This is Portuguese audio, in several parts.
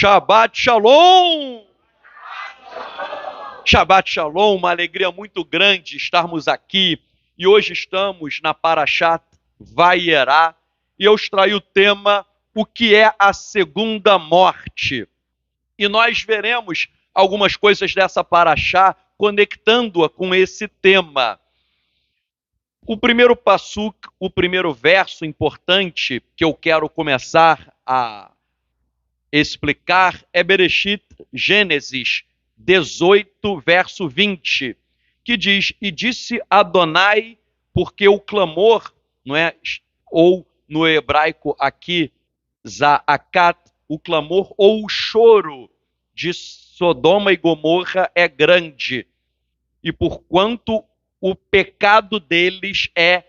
Shabbat Shalom! Shabbat Shalom, uma alegria muito grande estarmos aqui. E hoje estamos na Parashat Vayera. E eu extraí o tema, o que é a segunda morte. E nós veremos algumas coisas dessa Parashá, conectando-a com esse tema. O primeiro passuk, o primeiro verso importante que eu quero começar a explicar é Bereshit, Gênesis 18, verso 20, que diz: e disse Adonai, porque o clamor, não é? Ou no hebraico aqui, Zaakat, o clamor ou o choro de Sodoma e Gomorra é grande, e porquanto o pecado deles é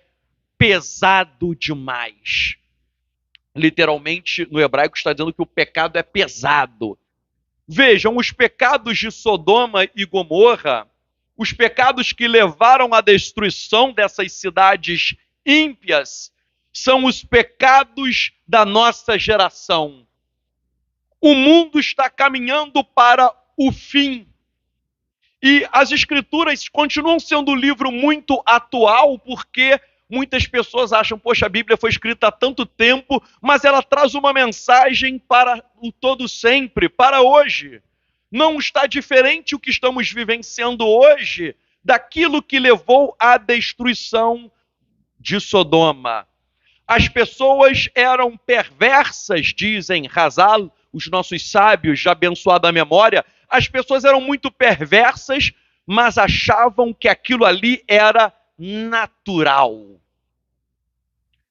pesado demais. Literalmente, no hebraico está dizendo que o pecado é pesado. Vejam, os pecados de Sodoma e Gomorra, os pecados que levaram à destruição dessas cidades ímpias, são os pecados da nossa geração. O mundo está caminhando para o fim. E as Escrituras continuam sendo um livro muito atual, porque muitas pessoas acham, poxa, a Bíblia foi escrita há tanto tempo, mas ela traz uma mensagem para o todo sempre, para hoje. Não está diferente o que estamos vivenciando hoje daquilo que levou à destruição de Sodoma. As pessoas eram perversas, dizem Hazal, os nossos sábios de abençoada memória. As pessoas eram muito perversas, mas achavam que aquilo ali era natural.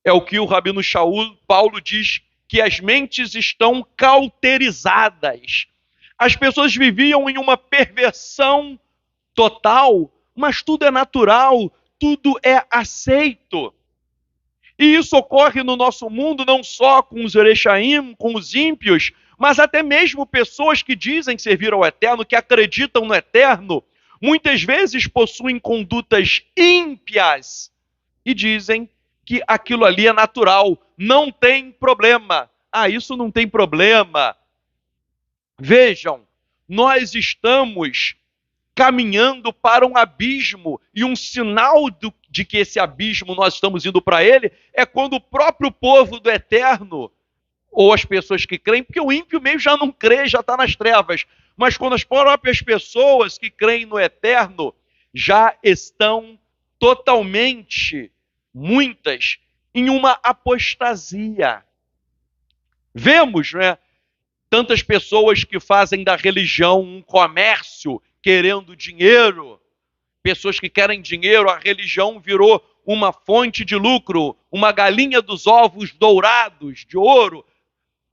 É o que o Rabino Shaul Paulo diz, que as mentes estão cauterizadas. As pessoas viviam em uma perversão total, mas tudo é natural, tudo é aceito. E isso ocorre no nosso mundo não só com os Erechaim, com os ímpios, mas até mesmo pessoas que dizem servir ao Eterno, que acreditam no Eterno, muitas vezes possuem condutas ímpias e dizem que aquilo ali é natural, não tem problema. Ah, isso não tem problema. Vejam, nós estamos caminhando para um abismo, e um sinal de que esse abismo nós estamos indo para ele é quando o próprio povo do Eterno, ou as pessoas que creem, porque o ímpio mesmo já não crê, já está nas trevas, mas quando as próprias pessoas que creem no Eterno já estão totalmente, muitas, em uma apostasia. Vemos, né, tantas pessoas que fazem da religião um comércio, querendo dinheiro, pessoas que querem dinheiro, a religião virou uma fonte de lucro, uma galinha dos ovos dourados de ouro,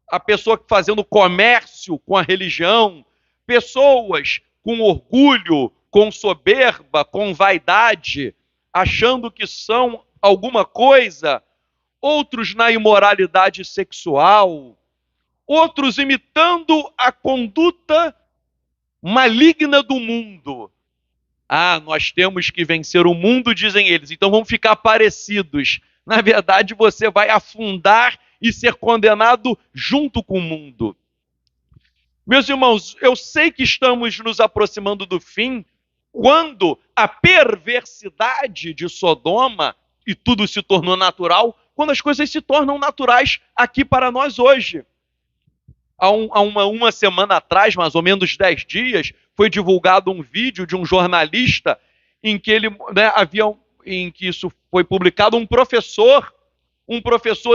a pessoa fazendo comércio com a religião, pessoas com orgulho, com soberba, com vaidade, achando que são alguma coisa, outros na imoralidade sexual, outros imitando a conduta maligna do mundo. Ah, nós temos que vencer o mundo, dizem eles, então vamos ficar parecidos. Na verdade, você vai afundar e ser condenado junto com o mundo. Meus irmãos, eu sei que estamos nos aproximando do fim, quando a perversidade de Sodoma, e tudo se tornou natural, quando as coisas se tornam naturais aqui para nós hoje. Há uma semana atrás, mais ou menos 10 dias, foi divulgado um vídeo de um jornalista em que em que isso foi publicado, um professor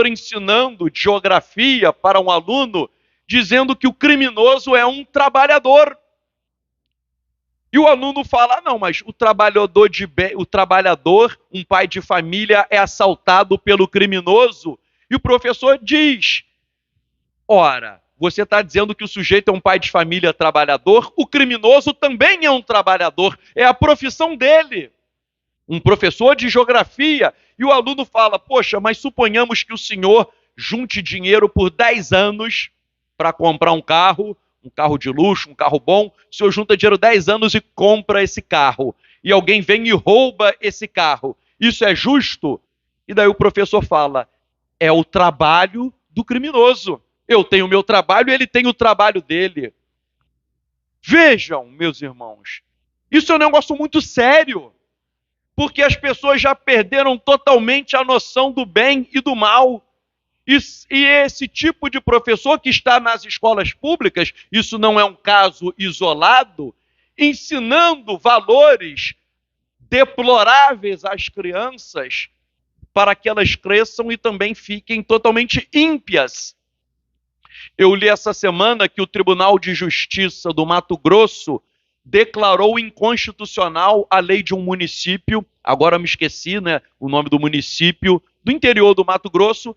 ensinando geografia para um aluno, dizendo que o criminoso é um trabalhador. E o aluno fala, não, mas o trabalhador, um pai de família, é assaltado pelo criminoso. E o professor diz, ora, você está dizendo que o sujeito é um pai de família trabalhador, o criminoso também é um trabalhador, é a profissão dele. Um professor de geografia. E o aluno fala, poxa, mas suponhamos que o senhor junte dinheiro por 10 anos para comprar um carro de luxo, um carro bom, o senhor junta dinheiro 10 anos e compra esse carro. E alguém vem e rouba esse carro. Isso é justo? E daí o professor fala, é o trabalho do criminoso. Eu tenho o meu trabalho e ele tem o trabalho dele. Vejam, meus irmãos, isso é um negócio muito sério, porque as pessoas já perderam totalmente a noção do bem e do mal. E esse tipo de professor que está nas escolas públicas, isso não é um caso isolado, ensinando valores deploráveis às crianças para que elas cresçam e também fiquem totalmente ímpias. Eu li essa semana que o Tribunal de Justiça do Mato Grosso declarou inconstitucional a lei de um município, agora me esqueci, né, o nome do município, do interior do Mato Grosso,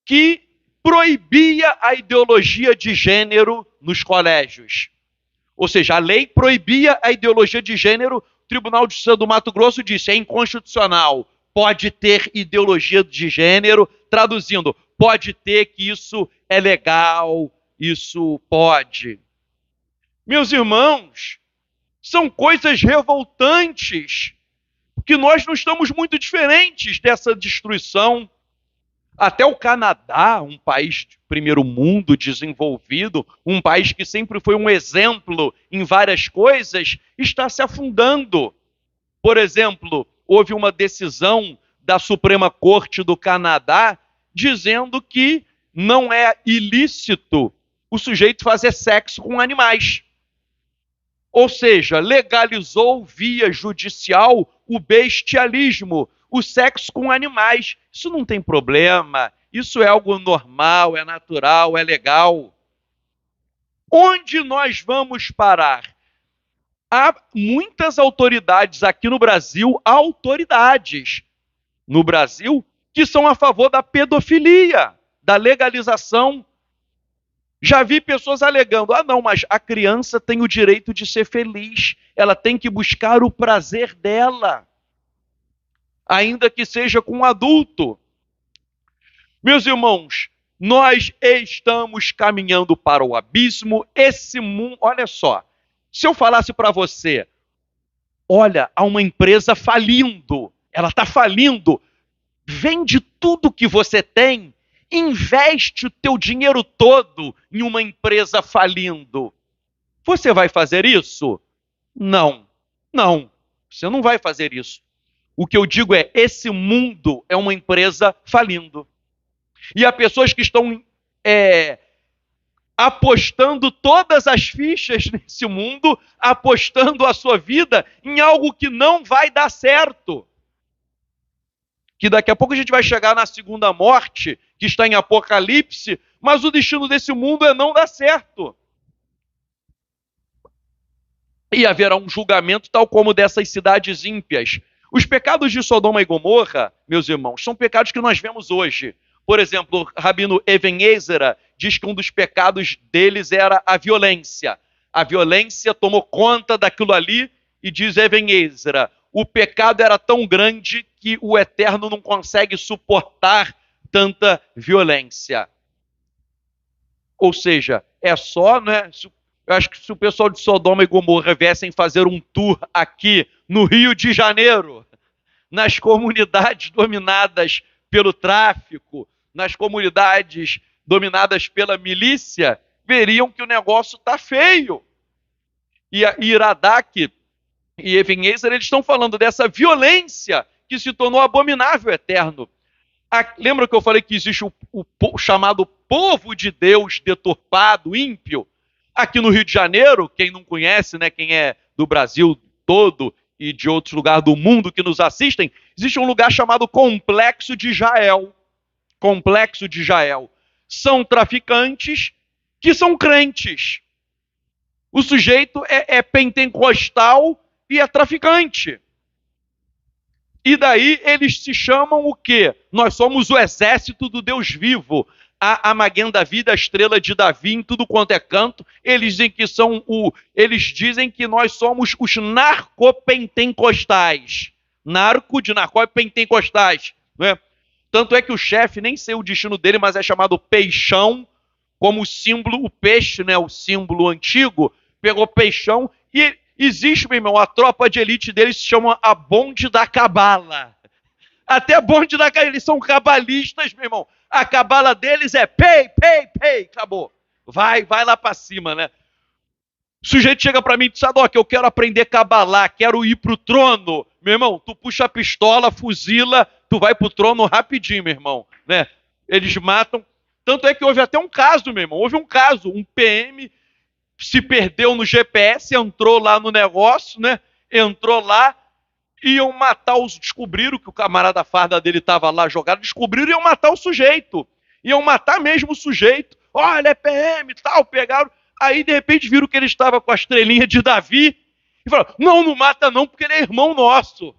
que proibia a ideologia de gênero nos colégios. Ou seja, a lei proibia a ideologia de gênero, o Tribunal de Justiça do Mato Grosso disse, é inconstitucional, pode ter ideologia de gênero, traduzindo, pode ter que isso é legal, isso pode. Meus irmãos, são coisas revoltantes, que nós não estamos muito diferentes dessa destruição. Até o Canadá, um país de primeiro mundo, desenvolvido, um país que sempre foi um exemplo em várias coisas, está se afundando. Por exemplo, houve uma decisão da Suprema Corte do Canadá dizendo que não é ilícito o sujeito fazer sexo com animais. Ou seja, legalizou via judicial o bestialismo, o sexo com animais. Isso não tem problema, isso é algo normal, é natural, é legal. Onde nós vamos parar? Há muitas autoridades aqui no Brasil, que são a favor da pedofilia, da legalização. Já vi pessoas alegando, não, mas a criança tem o direito de ser feliz, ela tem que buscar o prazer dela, ainda que seja com um adulto. Meus irmãos, nós estamos caminhando para o abismo, esse mundo, olha só, se eu falasse para você, olha, há uma empresa falindo, ela está falindo, vende tudo que você tem, investe o teu dinheiro todo em uma empresa falindo. Você vai fazer isso? Não, você não vai fazer isso. O que eu digo é, esse mundo é uma empresa falindo. E há pessoas que estão apostando todas as fichas nesse mundo, apostando a sua vida em algo que não vai dar certo. Que daqui a pouco a gente vai chegar na segunda morte, que está em Apocalipse, mas o destino desse mundo é não dar certo. E haverá um julgamento tal como dessas cidades ímpias. Os pecados de Sodoma e Gomorra, meus irmãos, são pecados que nós vemos hoje. Por exemplo, o rabino Even Ezra diz que um dos pecados deles era a violência. A violência tomou conta daquilo ali e diz Even Ezra, o pecado era tão grande que o Eterno não consegue suportar tanta violência. Ou seja, é só, né? Eu acho que se o pessoal de Sodoma e Gomorra viessem fazer um tour aqui no Rio de Janeiro, nas comunidades dominadas pelo tráfico, nas comunidades dominadas pela milícia, veriam que o negócio está feio. E a Iradak e Even Ezra, eles estão falando dessa violência que se tornou abominável eterno. Lembra que eu falei que existe o chamado povo de Deus deturpado, ímpio? Aqui no Rio de Janeiro, quem não conhece, né, quem é do Brasil todo e de outros lugares do mundo que nos assistem, existe um lugar chamado Complexo de Jael. Complexo de Jael. São traficantes que são crentes. O sujeito é pentecostal e é traficante. E daí eles se chamam o quê? Nós somos o exército do Deus vivo. A Maguém da Vida, a estrela de Davi, em tudo quanto é canto, eles dizem que nós somos os narcopentecostais. Narco de narcó e pentecostais. Não é? Tanto é que o chefe, nem sei o destino dele, mas é chamado Peixão, como símbolo, o peixe, né, o símbolo antigo, pegou Peixão e existe, meu irmão, a tropa de elite deles se chama a Bonde da Cabala. Até Bonde da Cabala, eles são cabalistas, meu irmão. A cabala deles é pay, pay, pay, acabou. Vai lá para cima, né? O sujeito chega para mim e diz, Sadoc, eu quero aprender cabalá, quero ir pro trono. Meu irmão, tu puxa a pistola, fuzila, tu vai pro trono rapidinho, meu irmão, né? Eles matam. Tanto é que houve até um caso, meu irmão. Houve um caso, um PM se perdeu no GPS, entrou lá no negócio, né? Entrou lá, iam matar os... Descobriram que o camarada farda dele estava lá jogado, descobriram e iam matar o sujeito. Iam matar mesmo o sujeito. Olha, é PM e tal, pegaram... Aí, de repente, viram que ele estava com a estrelinha de Davi e falaram, não mata não, porque ele é irmão nosso.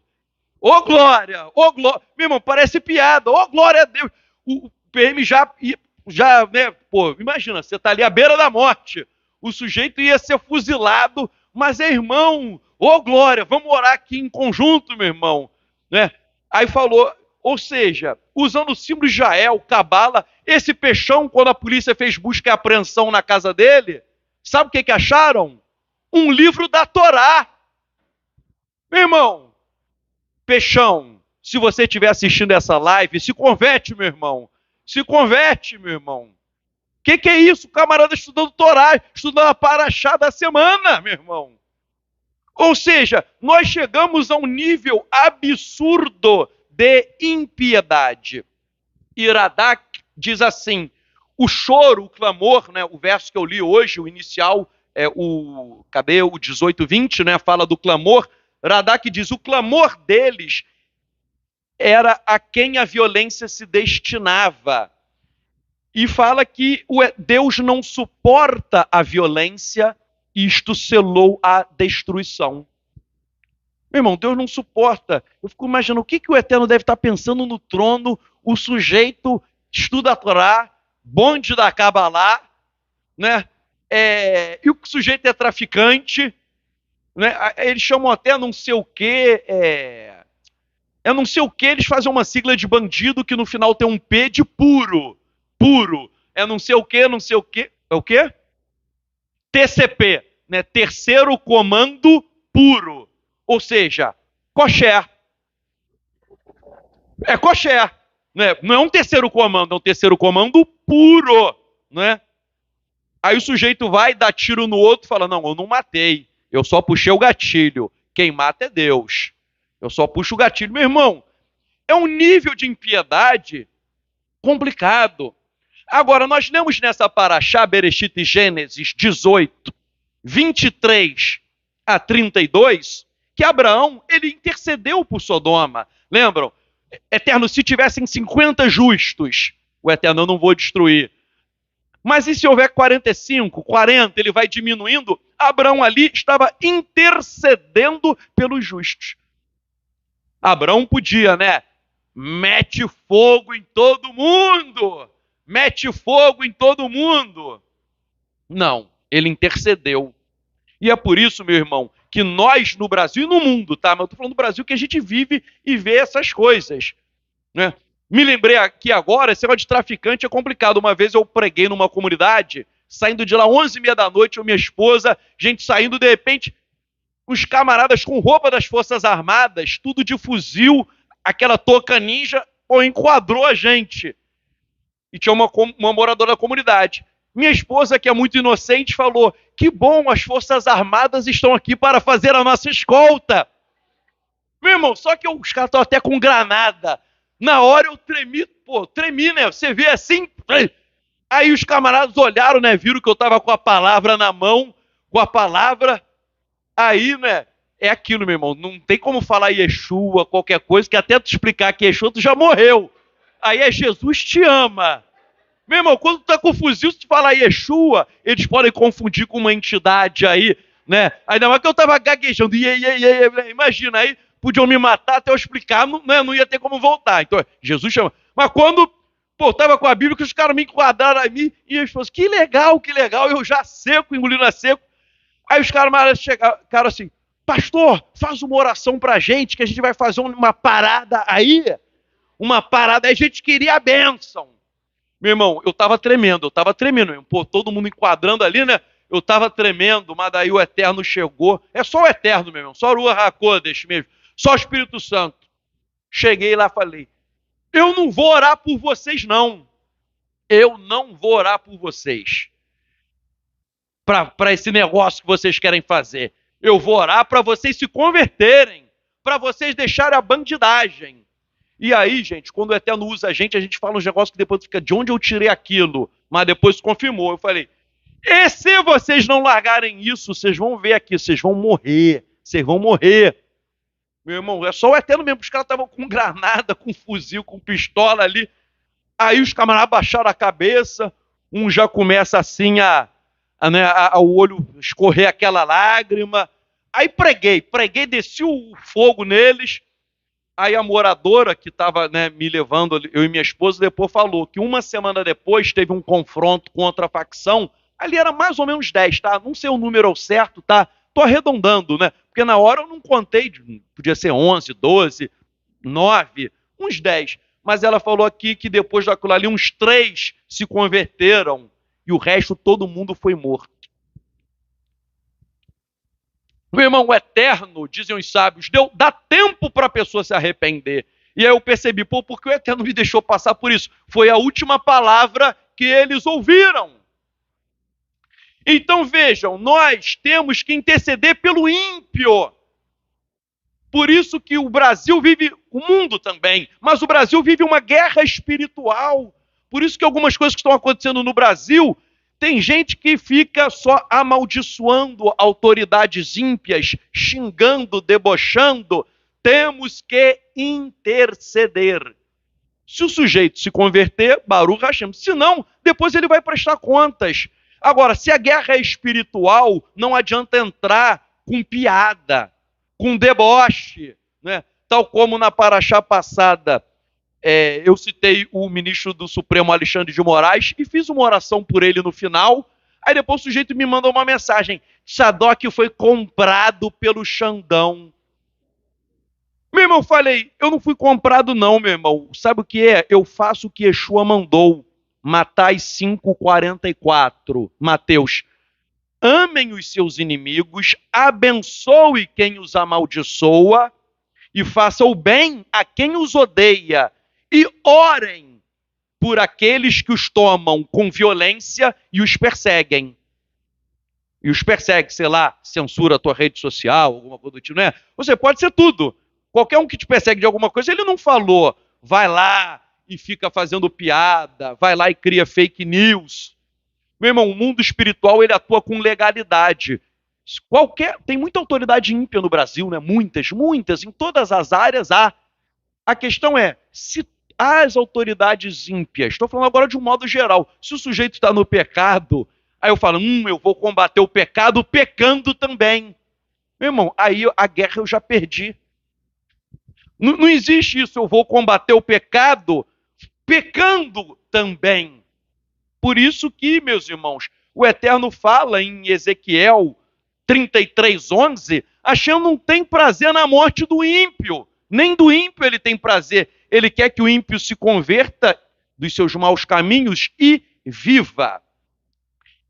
Ô glória, ô glória. Meu irmão, parece piada. Ô glória a Deus. O PM já né, pô, imagina, você está ali à beira da morte. O sujeito ia ser fuzilado, mas é irmão. Ô glória, vamos orar aqui em conjunto, meu irmão. Né? Aí falou, ou seja, usando o símbolo de Israel, cabala, esse peixão, quando a polícia fez busca e apreensão na casa dele, sabe o que acharam? Um livro da Torá. Meu irmão, peixão, se você estiver assistindo essa live, se converte, meu irmão. Se converte, meu irmão. O que é isso? O camarada estudando Torá, estudando a paraxá da semana, meu irmão. Ou seja, nós chegamos a um nível absurdo de impiedade. Iradak diz assim, o choro, o clamor, né, o verso que eu li hoje, o inicial, cadê o 18:20, né, fala do clamor. Radak diz, o clamor deles era a quem a violência se destinava. E fala que Deus não suporta a violência, e isto selou a destruição. Meu irmão, Deus não suporta. Eu fico imaginando o que o Eterno deve estar pensando no trono, o sujeito estuda a Torá, bonde da Cabalá, né? E o sujeito é traficante, né? Eles chamam até não sei o quê, não sei o quê, eles fazem uma sigla de bandido que no final tem um P de puro. Puro. É não sei o quê, não sei o quê. É o quê? TCP, né? Terceiro Comando Puro. Ou seja, kosher. É kosher. Né? Não é um terceiro comando, é um terceiro comando puro. Né? Aí o sujeito vai, dá tiro no outro e fala, não, eu não matei. Eu só puxei o gatilho. Quem mata é Deus. Eu só puxo o gatilho. Meu irmão, é um nível de impiedade complicado. Agora, nós lemos nessa paraxá, Bereshit e Gênesis 18, 23 a 32, que Abraão, ele intercedeu por Sodoma. Lembram? Eterno, se tivessem 50 justos, o Eterno, eu não vou destruir. Mas e se houver 45, 40, ele vai diminuindo? Abraão ali estava intercedendo pelos justos. Abraão podia, né? Mete fogo em todo mundo! Mete fogo em todo mundo! Não, ele intercedeu. E é por isso, meu irmão, que nós no Brasil e no mundo, tá? Mas eu estou falando do Brasil que a gente vive e vê essas coisas. Né? Me lembrei aqui agora, esse negócio de traficante é complicado. Uma vez eu preguei numa comunidade, saindo de lá 11h30 da noite, eu e minha esposa, gente saindo, de repente, os camaradas com roupa das Forças Armadas, tudo de fuzil, aquela touca ninja, enquadrou a gente. E tinha uma moradora da comunidade. Minha esposa, que é muito inocente, falou, que bom, as Forças Armadas estão aqui para fazer a nossa escolta. Meu irmão, só que os caras estão até com granada. Na hora eu tremi, né? Você vê assim. Aí os camaradas olharam, né? Viram que eu estava com a palavra na mão, com a palavra. Aí, né? É aquilo, meu irmão. Não tem como falar Yeshua, qualquer coisa, que até tu explicar que Yeshua, tu já morreu. Aí é Jesus te ama. Meu irmão, quando tu tá com fuzil, se tu falar Yeshua, eles podem confundir com uma entidade aí, né? Ainda mais que eu tava gaguejando. Imagina, aí podiam me matar até eu explicar, não ia ter como voltar. Então, Jesus chama. Mas quando, eu tava com a Bíblia, que os caras me enquadraram a mim, e eles falaram, que legal, eu já seco, engolindo a seco. Aí os caras chegaram assim, pastor, faz uma oração pra gente, que a gente vai fazer uma parada aí, a gente queria a bênção. Meu irmão, eu tava tremendo, mesmo. Todo mundo enquadrando ali, né? Eu tava tremendo, mas daí o Eterno chegou. É só o Eterno, meu irmão, só o Ruach HaKodesh mesmo, só o Espírito Santo. Cheguei lá e falei, eu não vou orar por vocês, não. eu não vou orar por vocês, para esse negócio que vocês querem fazer. Eu vou orar para vocês se converterem, para vocês deixarem a bandidagem. E aí, gente, quando o Eterno usa a gente fala uns negócios que depois fica, de onde eu tirei aquilo? Mas depois confirmou. Eu falei, e se vocês não largarem isso, vocês vão ver aqui, vocês vão morrer. Vocês vão morrer. Meu irmão, é só o Eterno mesmo. Os caras estavam com granada, com fuzil, com pistola ali. Aí os camaradas baixaram a cabeça. Um já começa assim o olho escorrer aquela lágrima. Aí preguei, desci o fogo neles. Aí a moradora que estava me levando, eu e minha esposa, depois falou que uma semana depois teve um confronto contra a facção. Ali era mais ou menos 10, tá? Não sei o número ao certo, tá? Tô arredondando, né? Porque na hora eu não contei, podia ser 11, 12, 9, uns 10. Mas ela falou aqui que depois daquilo ali, uns 3 se converteram e o resto, todo mundo foi morto. Meu irmão, o Eterno, dizem os sábios, dá tempo para a pessoa se arrepender. E aí eu percebi, por que o Eterno me deixou passar por isso? Foi a última palavra que eles ouviram. Então vejam, nós temos que interceder pelo ímpio. Por isso que o Brasil vive, o mundo também, mas o Brasil vive uma guerra espiritual. Por isso que algumas coisas que estão acontecendo no Brasil, tem gente que fica só amaldiçoando autoridades ímpias, xingando, debochando. Temos que interceder. Se o sujeito se converter, Baruch Hashem. Se não, depois ele vai prestar contas. Agora, se a guerra é espiritual, não adianta entrar com piada, com deboche, né? Tal como na paraxá passada, eu citei o ministro do Supremo, Alexandre de Moraes, e fiz uma oração por ele no final. Aí depois o sujeito me mandou uma mensagem: Sadoc foi comprado pelo Xandão. Meu irmão, eu falei, eu não fui comprado não, meu irmão. Sabe o que é? Eu faço o que Yeshua mandou. Matais 5:44, Mateus. Amem os seus inimigos, abençoe quem os amaldiçoa e faça o bem a quem os odeia. E orem por aqueles que os tomam com violência e os perseguem. E os persegue, sei lá, censura a tua rede social, alguma coisa do tipo, não é? Você pode ser tudo. Qualquer um que te persegue de alguma coisa, ele não falou, vai lá e fica fazendo piada, vai lá e cria fake news. Meu irmão, o mundo espiritual, ele atua com legalidade. Tem muita autoridade ímpia no Brasil, né? Muitas, em todas as áreas há. A questão é, se as autoridades ímpias, estou falando agora de um modo geral, se o sujeito está no pecado, aí eu falo, eu vou combater o pecado pecando também. Meu irmão, aí a guerra eu já perdi. Não existe isso, eu vou combater o pecado pecando também. Por isso que, meus irmãos, o Eterno fala em Ezequiel 33:11, Hashem não tem prazer na morte do ímpio, nem do ímpio ele tem prazer. Ele quer que o ímpio se converta dos seus maus caminhos e viva.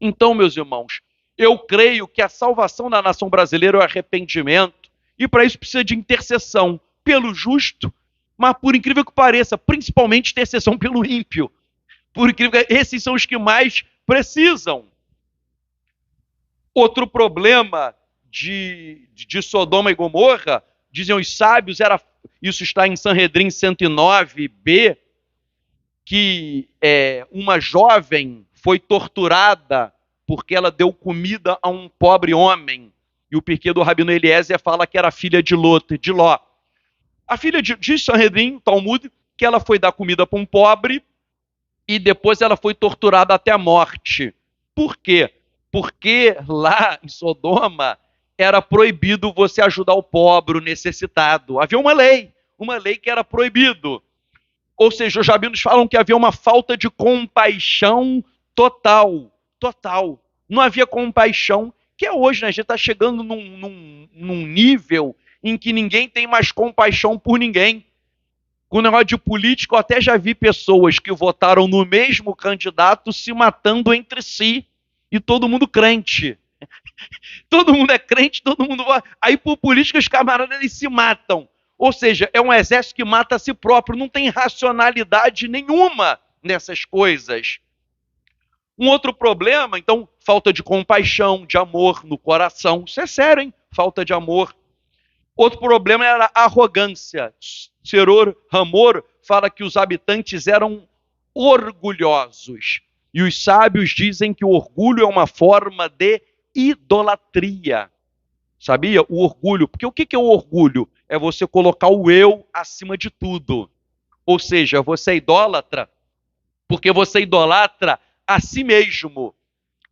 Então, meus irmãos, eu creio que a salvação da nação brasileira é o arrependimento, e para isso precisa de intercessão pelo justo, mas por incrível que pareça, principalmente intercessão pelo ímpio. Por incrível que esses são os que mais precisam. Outro problema de Sodoma e Gomorra, dizem os sábios, isso está em Sanhedrin 109b, que uma jovem foi torturada porque ela deu comida a um pobre homem. E o porquê do Rabino Eliezer fala que era filha de Ló. A filha de Sanhedrin, Talmud, que ela foi dar comida para um pobre e depois ela foi torturada até a morte. Por quê? Porque lá em Sodoma era proibido você ajudar o pobre, o necessitado. Havia uma lei que era proibido. Ou seja, os rabinos falam que havia uma falta de compaixão total. Não havia compaixão, que é hoje, né? A gente está chegando num nível em que ninguém tem mais compaixão por ninguém. Com o negócio de político, eu até já vi pessoas que votaram no mesmo candidato se matando entre si. E todo mundo crente. Todo mundo é crente, todo mundo... Aí por política os camaradas eles se matam. Ou seja, é um exército que mata a si próprio. Não tem racionalidade nenhuma nessas coisas. Um outro problema, então, falta de compaixão, de amor no coração. Isso é sério, hein? Falta de amor. Outro problema era a arrogância. Seror Hamor fala que os habitantes eram orgulhosos. E os sábios dizem que o orgulho é uma forma de idolatria. Sabia? O orgulho. Porque o que é o orgulho? É você colocar o eu acima de tudo. Ou seja, você é idólatra porque você idolatra a si mesmo.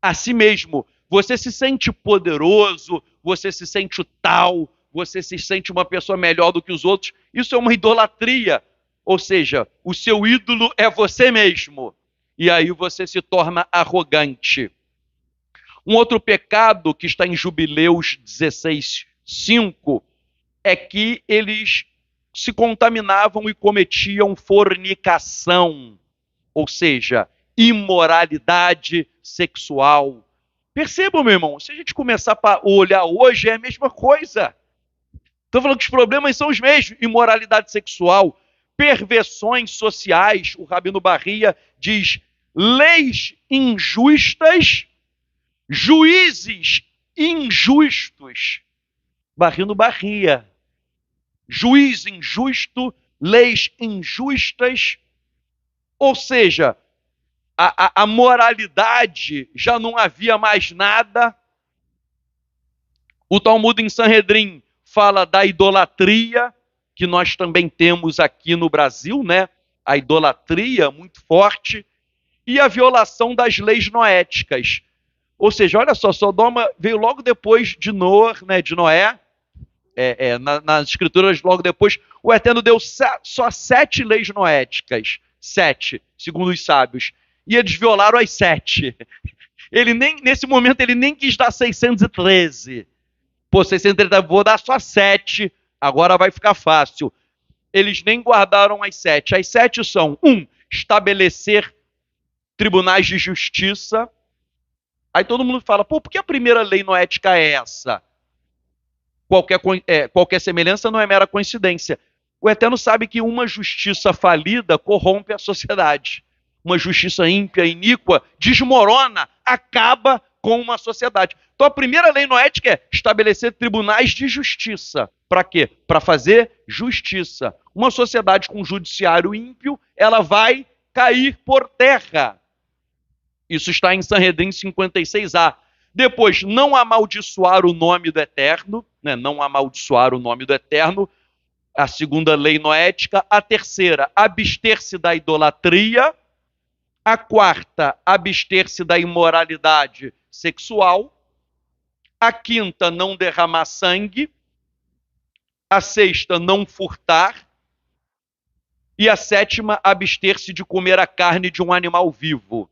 A si mesmo. Você se sente poderoso, você se sente o tal, você se sente uma pessoa melhor do que os outros. Isso é uma idolatria. Ou seja, o seu ídolo é você mesmo. E aí você se torna arrogante. Um outro pecado que está em Jubileus 16:5 é que eles se contaminavam e cometiam fornicação, ou seja, imoralidade sexual. Percebam, meu irmão, se a gente começar a olhar hoje, é a mesma coisa. Estou falando que os problemas são os mesmos: imoralidade sexual, perversões sociais. O Rabino Barria diz: leis injustas, juízes injustos. Barrino Barria. Juiz injusto, leis injustas. Ou seja, a moralidade já não havia mais nada. O Talmud em Sanhedrin fala da idolatria, que nós também temos aqui no Brasil, né? A idolatria muito forte, e a violação das leis noéticas. Ou seja, olha só, Sodoma veio logo depois de Noé, né, de Noé. Nas escrituras, logo depois, o Eterno deu só 7 leis noéticas. 7, segundo os sábios. E eles violaram as 7. Nesse momento, ele nem quis dar 613. Pô, 613, vou dar só 7, agora vai ficar fácil. Eles nem guardaram as 7. As 7 são: 1, estabelecer tribunais de justiça. Aí todo mundo fala: pô, por que a primeira lei noética é essa? Qualquer semelhança não é mera coincidência. O Eterno sabe que uma justiça falida corrompe a sociedade. Uma justiça ímpia, iníqua, desmorona, acaba com uma sociedade. Então a primeira lei noética é estabelecer tribunais de justiça. Para quê? Para fazer justiça. Uma sociedade com judiciário ímpio, ela vai cair por terra. Isso está em Sanhedrin 56a. Depois, não amaldiçoar o nome do Eterno, né? Não amaldiçoar o nome do Eterno, a segunda lei noética. A terceira, abster-se da idolatria. A quarta, abster-se da imoralidade sexual. A quinta, não derramar sangue. A sexta, não furtar. E a sétima, abster-se de comer a carne de um animal vivo.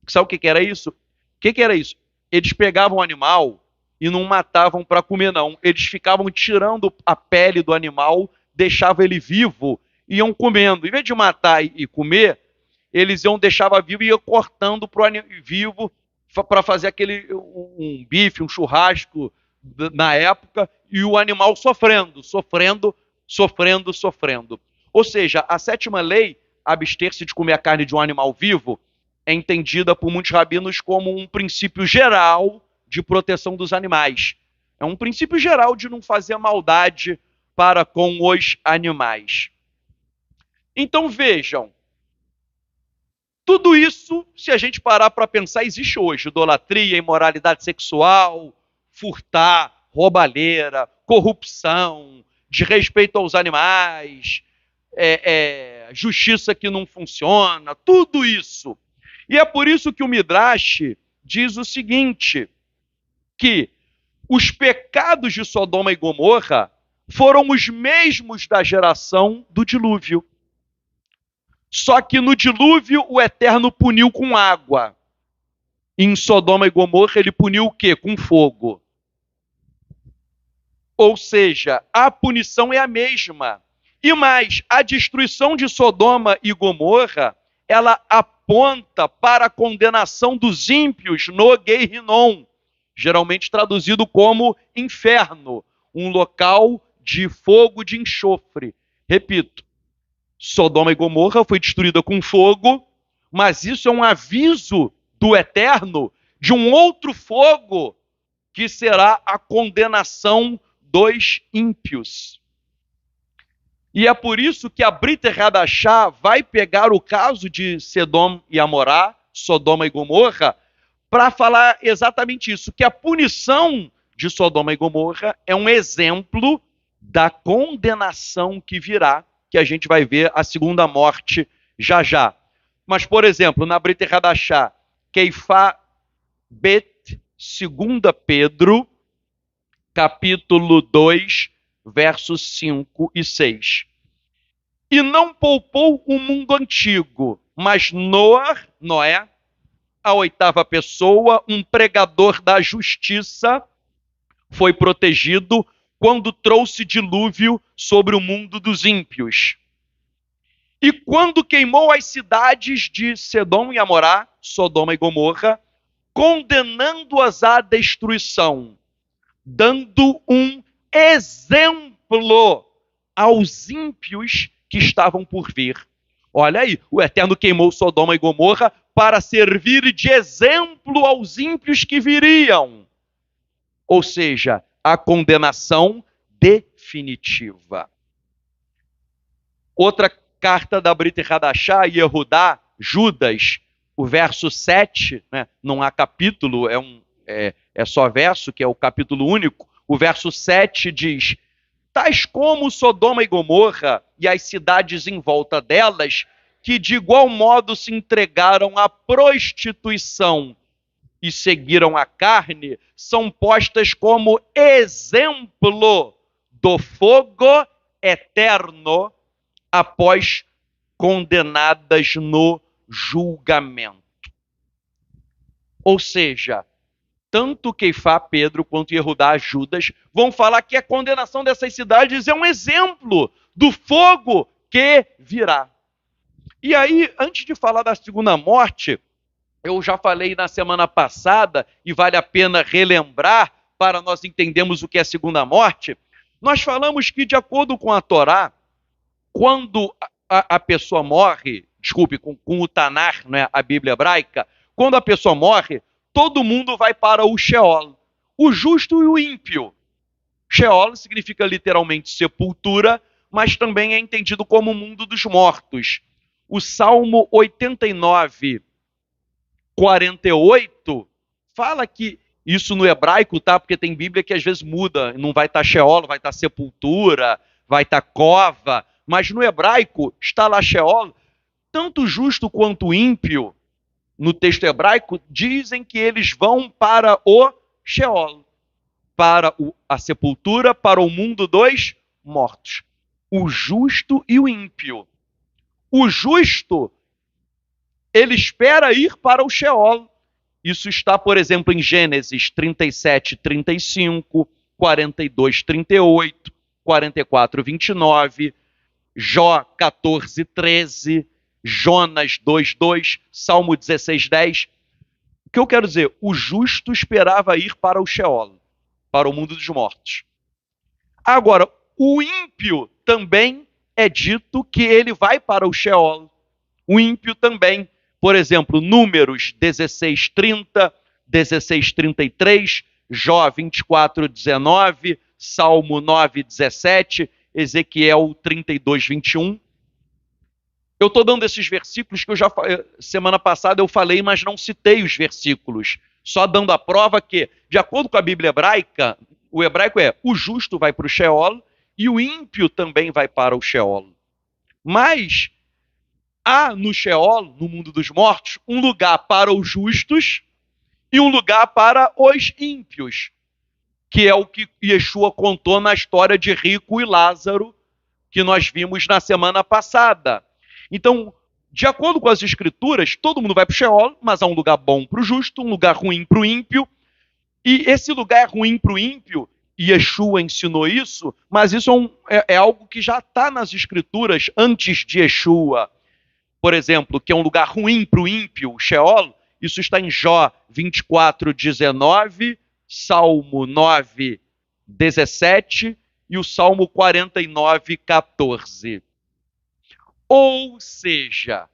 Sabe o que era isso? O que era isso? Eles pegavam o animal e não matavam para comer, não. Eles ficavam tirando a pele do animal, deixavam ele vivo e iam comendo. Em vez de matar e comer, eles deixavam vivo e iam cortando para o vivo para fazer um bife, um churrasco na época, e o animal sofrendo. Ou seja, a sétima lei, abster-se de comer a carne de um animal vivo, é entendida por muitos rabinos como um princípio geral de proteção dos animais. É um princípio geral de não fazer maldade para com os animais. Então vejam, tudo isso, se a gente parar para pensar, existe hoje: idolatria, imoralidade sexual, furtar, roubalheira, corrupção, desrespeito aos animais, justiça que não funciona, tudo isso. E é por isso que o Midrash diz o seguinte, que os pecados de Sodoma e Gomorra foram os mesmos da geração do dilúvio. Só que no dilúvio o Eterno puniu com água. Em Sodoma e Gomorra ele puniu o quê? Com fogo. Ou seja, a punição é a mesma. E mais, a destruição de Sodoma e Gomorra, ela aponta para a condenação dos ímpios no Gehinnom, geralmente traduzido como inferno, um local de fogo de enxofre. Repito, Sodoma e Gomorra foi destruída com fogo, mas isso é um aviso do eterno, de um outro fogo, que será a condenação dos ímpios. E é por isso que a Brit Hadashah vai pegar o caso de Sedom e Amorá, Sodoma e Gomorra, para falar exatamente isso, que a punição de Sodoma e Gomorra é um exemplo da condenação que virá, que a gente vai ver a segunda morte já já. Mas, por exemplo, na Brit Hadashah, Keifá Bet, 2 Pedro, capítulo 2, versos 5 e 6. E não poupou o mundo antigo, mas Noé, a oitava pessoa, um pregador da justiça, foi protegido quando trouxe dilúvio sobre o mundo dos ímpios. E quando queimou as cidades de Sedom e Amorá, Sodoma e Gomorra, condenando-as à destruição, dando um exemplo aos ímpios que estavam por vir. Olha aí, o Eterno queimou Sodoma e Gomorra para servir de exemplo aos ímpios que viriam. Ou seja, a condenação definitiva. Outra carta da Brit Hadashah, Yehudá, Judas, o verso 7, né? Não há capítulo, é só verso, que é o capítulo único. O verso 7 diz: tais como Sodoma e Gomorra e as cidades em volta delas, que de igual modo se entregaram à prostituição e seguiram a carne, são postas como exemplo do fogo eterno após condenadas no julgamento. Ou seja, tanto Keifá, Pedro, quanto Yehudá, Judas, vão falar que a condenação dessas cidades é um exemplo do fogo que virá. E aí, antes de falar da segunda morte, eu já falei na semana passada, e vale a pena relembrar para nós entendermos o que é a segunda morte. Nós falamos que, de acordo com a Torá, quando a pessoa morre, com o Tanar, né, a Bíblia hebraica, quando a pessoa morre, todo mundo vai para o Sheol, o justo e o ímpio. Sheol significa literalmente sepultura, mas também é entendido como o mundo dos mortos. O Salmo 89, 48, fala que, isso no hebraico, tá? Porque tem Bíblia que às vezes muda, não vai estar Sheol, vai estar sepultura, vai estar cova, mas no hebraico está lá Sheol. Tanto o justo quanto o ímpio, no texto hebraico, dizem que eles vão para o Sheol, para a sepultura, para o mundo dos mortos. O justo e o ímpio. O justo, ele espera ir para o Sheol. Isso está, por exemplo, em Gênesis 37, 35, 42, 38, 44, 29, Jó 14, 13, Jonas 2, 2, Salmo 16, 10. O que eu quero dizer? O justo esperava ir para o Sheol, para o mundo dos mortos. Agora, o ímpio também é dito que ele vai para o Sheol. O ímpio também. Por exemplo, Números 16, 30, 16, 33, Jó 24, 19, Salmo 9, 17, Ezequiel 32, 21. Eu estou dando esses versículos que semana passada eu falei, mas não citei os versículos. Só dando a prova que, de acordo com a Bíblia hebraica, o hebraico é: o justo vai para o Sheol e o ímpio também vai para o Sheol. Mas há no Sheol, no mundo dos mortos, um lugar para os justos e um lugar para os ímpios, que é o que Yeshua contou na história de Rico e Lázaro, que nós vimos na semana passada. Então, de acordo com as escrituras, todo mundo vai para o Sheol, mas há um lugar bom para o justo, um lugar ruim para o ímpio. E esse lugar ruim para o ímpio, Yeshua ensinou isso, mas isso é algo que já está nas escrituras antes de Yeshua. Por exemplo, que é um lugar ruim para o ímpio, o Sheol, isso está em Jó 24, 19, Salmo 9, 17 e o Salmo 49, 14. Ou seja,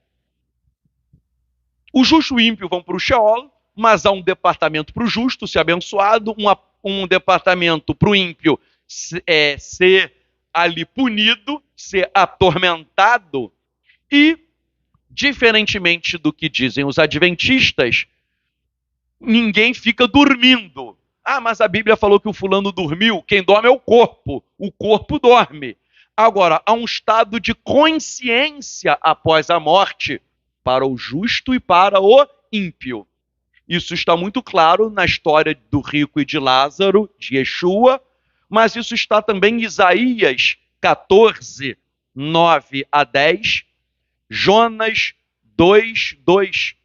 O justo e o ímpio vão para o Sheol, mas há um departamento para o justo ser abençoado, um departamento para o ímpio ser ali punido, ser atormentado, e, diferentemente do que dizem os adventistas, ninguém fica dormindo. Ah, mas a Bíblia falou que o fulano dormiu. Quem dorme é o corpo dorme. Agora, há um estado de consciência após a morte para o justo e para o ímpio. Isso está muito claro na história do rico e de Lázaro, de Yeshua, mas isso está também em Isaías 14, 9 a 10, Jonas 2, 2.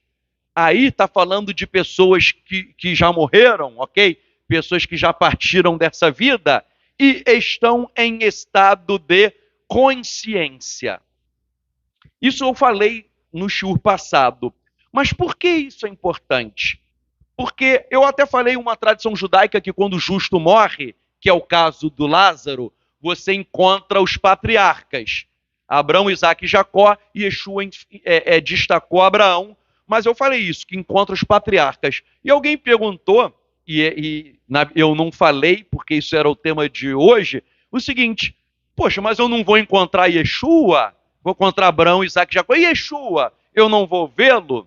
Aí está falando de pessoas que já morreram, ok? Pessoas que já partiram dessa vida e estão em estado de consciência. Isso eu falei no shiur passado. Mas por que isso é importante? Porque eu até falei uma tradição judaica que quando o justo morre, que é o caso do Lázaro, você encontra os patriarcas. Abraão, Isaac e Jacó, e Yeshua destacou Abraão, mas eu falei isso, que encontra os patriarcas. E alguém perguntou, eu não falei, porque isso era o tema de hoje, o seguinte: poxa, mas eu não vou encontrar Yeshua? Vou encontrar Abraão, Isaac e Jacó. E Yeshua, eu não vou vê-lo?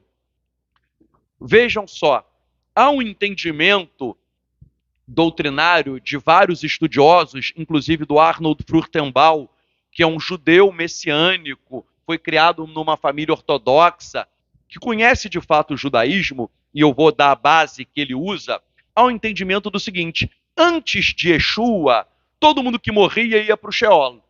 Vejam só, há um entendimento doutrinário de vários estudiosos, inclusive do Arnold Fruchtenbaum, que é um judeu messiânico, foi criado numa família ortodoxa, que conhece de fato o judaísmo, e eu vou dar a base que ele usa, há um entendimento do seguinte: antes de Yeshua, todo mundo que morria ia para o Sheol,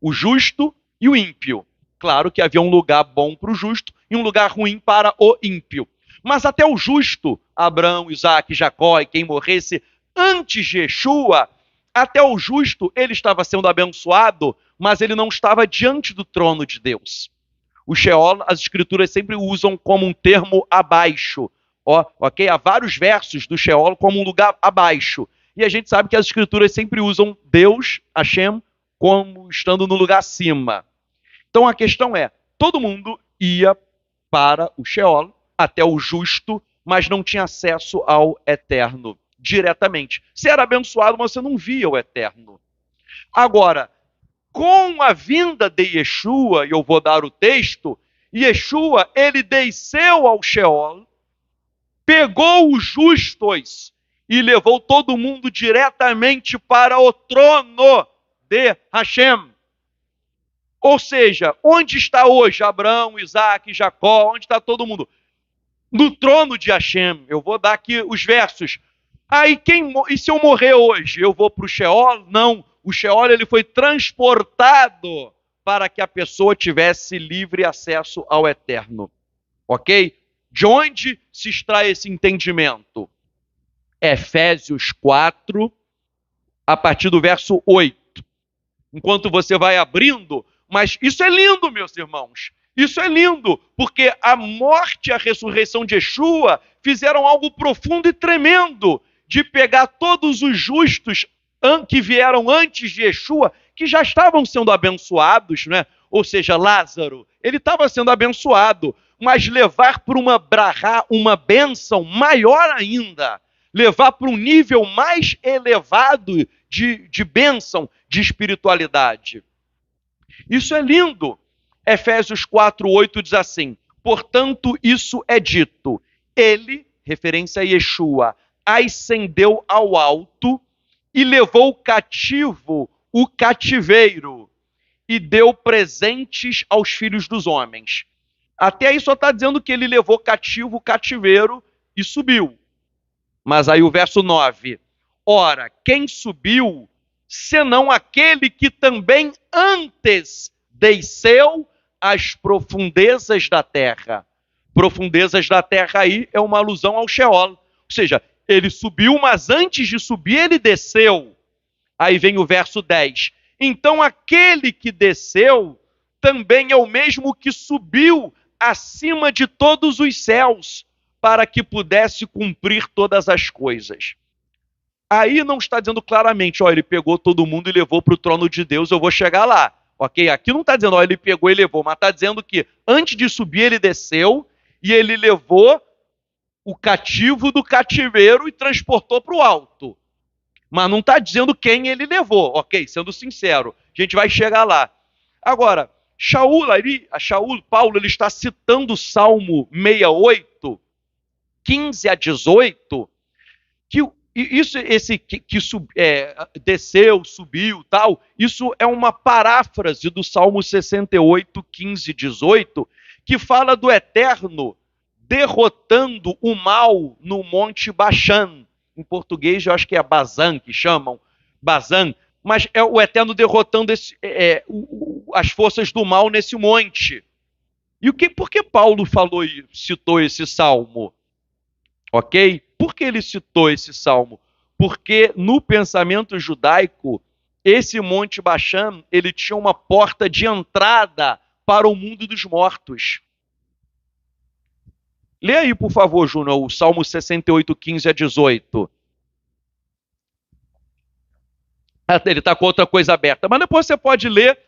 o justo e o ímpio. Claro que havia um lugar bom para o justo e um lugar ruim para o ímpio. Mas até o justo, Abraão, Isaac, Jacó e quem morresse antes de Yeshua, até o justo ele estava sendo abençoado, mas ele não estava diante do trono de Deus. O Sheol, as escrituras sempre usam como um termo abaixo. Ok? Há vários versos do Sheol como um lugar abaixo. E a gente sabe que as escrituras sempre usam Deus, Hashem, como estando no lugar acima. Então a questão é, todo mundo ia para o Sheol, até o justo, mas não tinha acesso ao eterno diretamente. Se era abençoado, mas você não via o eterno. Agora, com a vinda de Yeshua, e eu vou dar o texto, Yeshua, ele desceu ao Sheol, pegou os justos e levou todo mundo diretamente para o trono de Hashem. Ou seja, onde está hoje Abraão, Isaac, Jacó? Onde está todo mundo? No trono de Hashem. Eu vou dar aqui os versos. E se eu morrer hoje, eu vou para o Sheol? Não. O Sheol ele foi transportado para que a pessoa tivesse livre acesso ao eterno. Ok? De onde se extrai esse entendimento? Efésios 4, a partir do verso 8. Enquanto você vai abrindo, mas isso é lindo, meus irmãos. Isso é lindo, porque a morte e a ressurreição de Yeshua fizeram algo profundo e tremendo, de pegar todos os justos que vieram antes de Yeshua, que já estavam sendo abençoados, né? Ou seja, Lázaro, ele estava sendo abençoado, mas levar para uma bênção maior ainda, levar para um nível mais elevado de bênção, de espiritualidade. Isso é lindo. Efésios 4:8 diz assim: portanto, isso é dito, ele, referência a Yeshua, ascendeu ao alto e levou cativo o cativeiro e deu presentes aos filhos dos homens. Até aí só está dizendo que ele levou cativo o cativeiro e subiu. Mas aí o verso 9: ora, quem subiu, senão aquele que também antes desceu às profundezas da terra. Profundezas da terra aí é uma alusão ao Sheol. Ou seja, ele subiu, mas antes de subir ele desceu. Aí vem o verso 10. Então aquele que desceu também é o mesmo que subiu acima de todos os céus, para que pudesse cumprir todas as coisas. Aí não está dizendo claramente, ele pegou todo mundo e levou para o trono de Deus, eu vou chegar lá. Ok? Aqui não está dizendo, ele pegou e levou, mas está dizendo que antes de subir ele desceu, e ele levou o cativo do cativeiro e transportou para o alto. Mas não está dizendo quem ele levou, ok? Sendo sincero, a gente vai chegar lá. Agora, Paulo, ele está citando o Salmo 68, 15 a 18, que desceu, subiu, tal, isso é uma paráfrase do Salmo 68, 15 e 18, que fala do Eterno derrotando o mal no Monte Baixã. Em português, eu acho que é Bazã, que chamam, Bazã, mas é o Eterno derrotando as forças do mal nesse monte. E por que Paulo citou esse salmo? Ok? Por que ele citou esse salmo? Porque no pensamento judaico, esse Monte Baixã, ele tinha uma porta de entrada para o mundo dos mortos. Lê aí, por favor, Júnior, o Salmo 68, 15 a 18. Ele está com outra coisa aberta. Mas depois você pode ler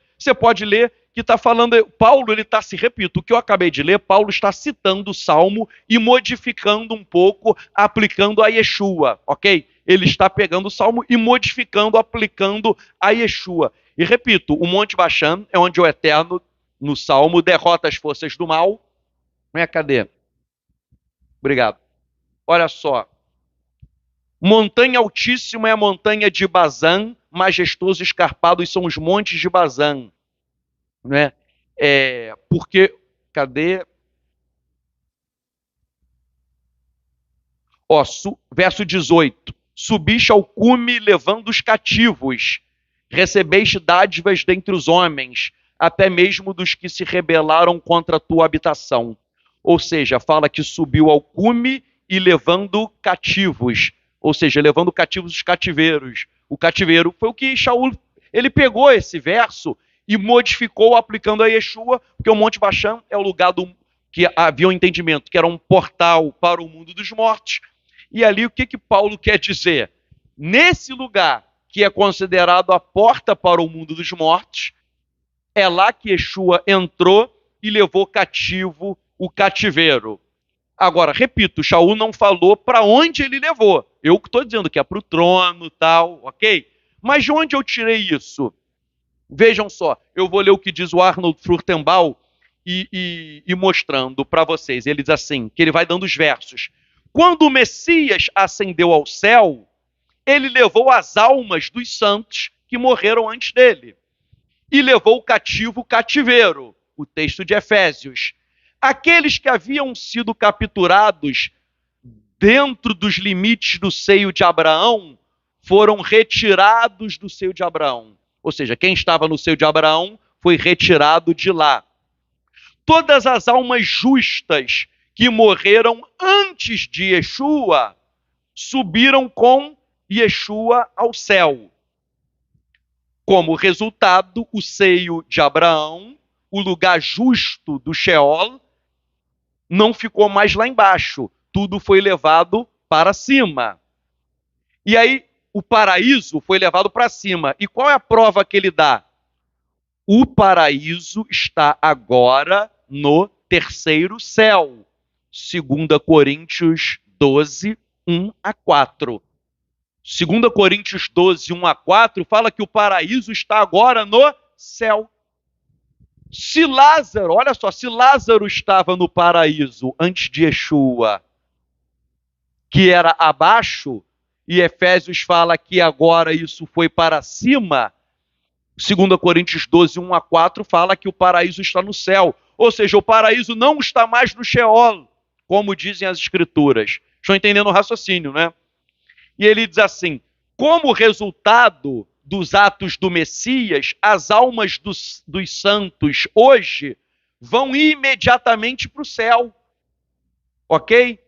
que está falando, Paulo, ele está, repito, o que eu acabei de ler, Paulo está citando o Salmo e modificando um pouco, aplicando a Yeshua, ok? Ele está pegando o Salmo e modificando, aplicando a Yeshua. E repito, o Monte Baixã é onde o Eterno, no Salmo, derrota as forças do mal. Cadê? Obrigado. Olha só. Montanha altíssima é a montanha de Bazã, majestoso e escarpado são os montes de Bazã. Né? Porque, cadê? Verso 18. Subiste ao cume levando os cativos, recebeste dádivas dentre os homens, até mesmo dos que se rebelaram contra a tua habitação. Ou seja, fala que subiu ao cume e levando cativos, ou seja, levando cativos os cativeiros. O cativeiro foi o que Shaul, ele pegou esse verso e modificou aplicando a Yeshua, porque o Monte Baixã é o lugar que havia um entendimento, que era um portal para o mundo dos mortos. E ali o que Paulo quer dizer? Nesse lugar, que é considerado a porta para o mundo dos mortos, é lá que Yeshua entrou e levou cativo o cativeiro. Agora, repito, Shaul não falou para onde ele levou. Eu que estou dizendo que é para o trono e tal, ok? Mas de onde eu tirei isso? Vejam só, eu vou ler o que diz o Arnold Furtenbaum e mostrando para vocês. Ele diz assim, que ele vai dando os versos. Quando o Messias ascendeu ao céu, ele levou as almas dos santos que morreram antes dele. E levou o cativo o cativeiro, o texto de Efésios. Aqueles que haviam sido capturados dentro dos limites do seio de Abraão foram retirados do seio de Abraão. Ou seja, quem estava no seio de Abraão foi retirado de lá. Todas as almas justas que morreram antes de Yeshua subiram com Yeshua ao céu. Como resultado, o seio de Abraão, o lugar justo do Sheol, não ficou mais lá embaixo. Tudo foi levado para cima. E aí, o paraíso foi levado para cima. E qual é a prova que ele dá? O paraíso está agora no terceiro céu. 2 Coríntios 12, 1 a 4. 2 Coríntios 12, 1 a 4 fala que o paraíso está agora no céu. Se Lázaro, olha só, se Lázaro estava no paraíso antes de Yeshua, que era abaixo, e Efésios fala que agora isso foi para cima, 2 Coríntios 12, 1 a 4 fala que o paraíso está no céu. Ou seja, o paraíso não está mais no Sheol, como dizem as escrituras. Estão entendendo o raciocínio, né? E ele diz assim, como resultado dos atos do Messias, as almas dos santos hoje vão imediatamente para o céu. Ok?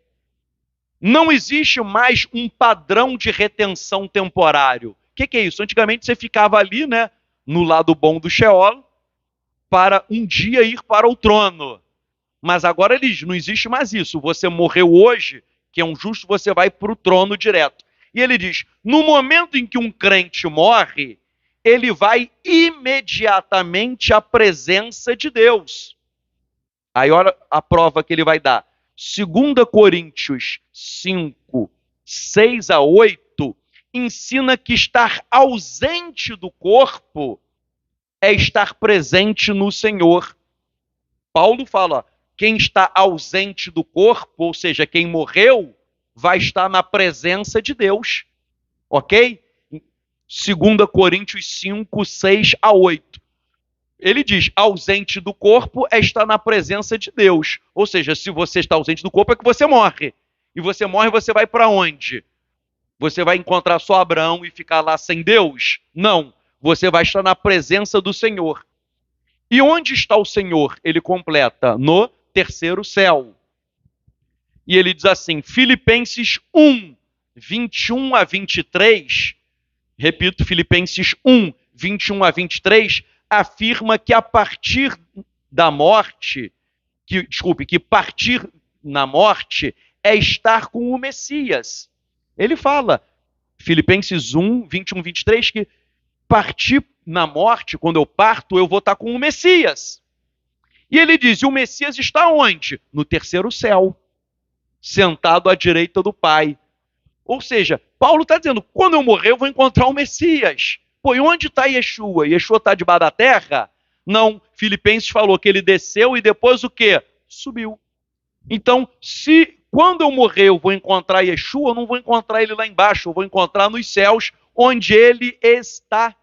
Não existe mais um padrão de retenção temporário. O que é isso? Antigamente você ficava ali, né, no lado bom do Sheol, para um dia ir para o trono. Mas agora não existe mais isso. Você morreu hoje, que é um justo, você vai para o trono direto. E ele diz, no momento em que um crente morre, ele vai imediatamente à presença de Deus. Aí olha a prova que ele vai dar. 2 Coríntios 5, 6 a 8, ensina que estar ausente do corpo é estar presente no Senhor. Paulo fala, quem está ausente do corpo, ou seja, quem morreu, vai estar na presença de Deus. Ok? 2 Coríntios 5, 6 a 8. Ele diz, ausente do corpo é estar na presença de Deus. Ou seja, se você está ausente do corpo é que você morre. E você morre, você vai para onde? Você vai encontrar só Abraão e ficar lá sem Deus? Não. Você vai estar na presença do Senhor. E onde está o Senhor? Ele completa, no terceiro céu. E ele diz assim, Filipenses 1, 21 a 23, repito, Filipenses 1, 21 a 23, afirma que a partir da morte, que partir na morte é estar com o Messias. Ele fala, Filipenses 1, 21, 23, que partir na morte, quando eu parto, eu vou estar com o Messias. E ele diz, e o Messias está onde? No terceiro céu, sentado à direita do Pai. Ou seja, Paulo está dizendo, quando eu morrer, eu vou encontrar o Messias. Pô, e onde está Yeshua? Yeshua está debaixo da terra? Não, Filipenses falou que ele desceu e depois o quê? Subiu. Então, se quando eu morrer eu vou encontrar Yeshua, eu não vou encontrar ele lá embaixo, eu vou encontrar nos céus, onde ele está.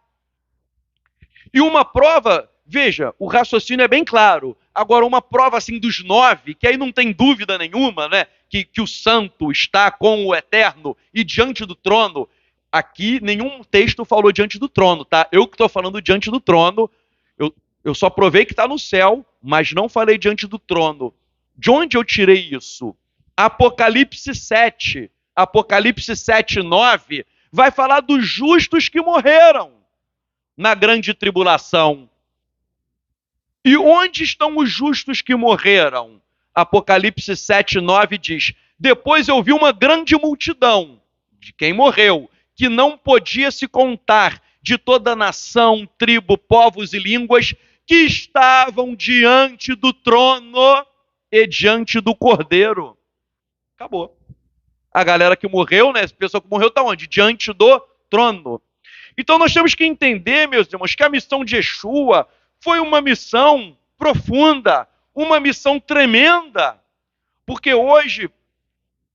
E uma prova, veja, o raciocínio é bem claro. Agora, uma prova assim dos 9, que aí não tem dúvida nenhuma, né? Que o santo está com o eterno e diante do trono. Aqui, nenhum texto falou diante do trono, tá? Eu que estou falando diante do trono, eu só provei que está no céu, mas não falei diante do trono. De onde eu tirei isso? Apocalipse 7, 9, vai falar dos justos que morreram na grande tribulação. E onde estão os justos que morreram? Apocalipse 7, 9 diz, depois eu vi uma grande multidão de quem morreu, que não podia se contar, de toda nação, tribo, povos e línguas, que estavam diante do trono e diante do Cordeiro. Acabou. A galera que morreu, né? Essa pessoa que morreu está onde? Diante do trono. Então nós temos que entender, meus irmãos, que a missão de Yeshua foi uma missão profunda, uma missão tremenda, porque hoje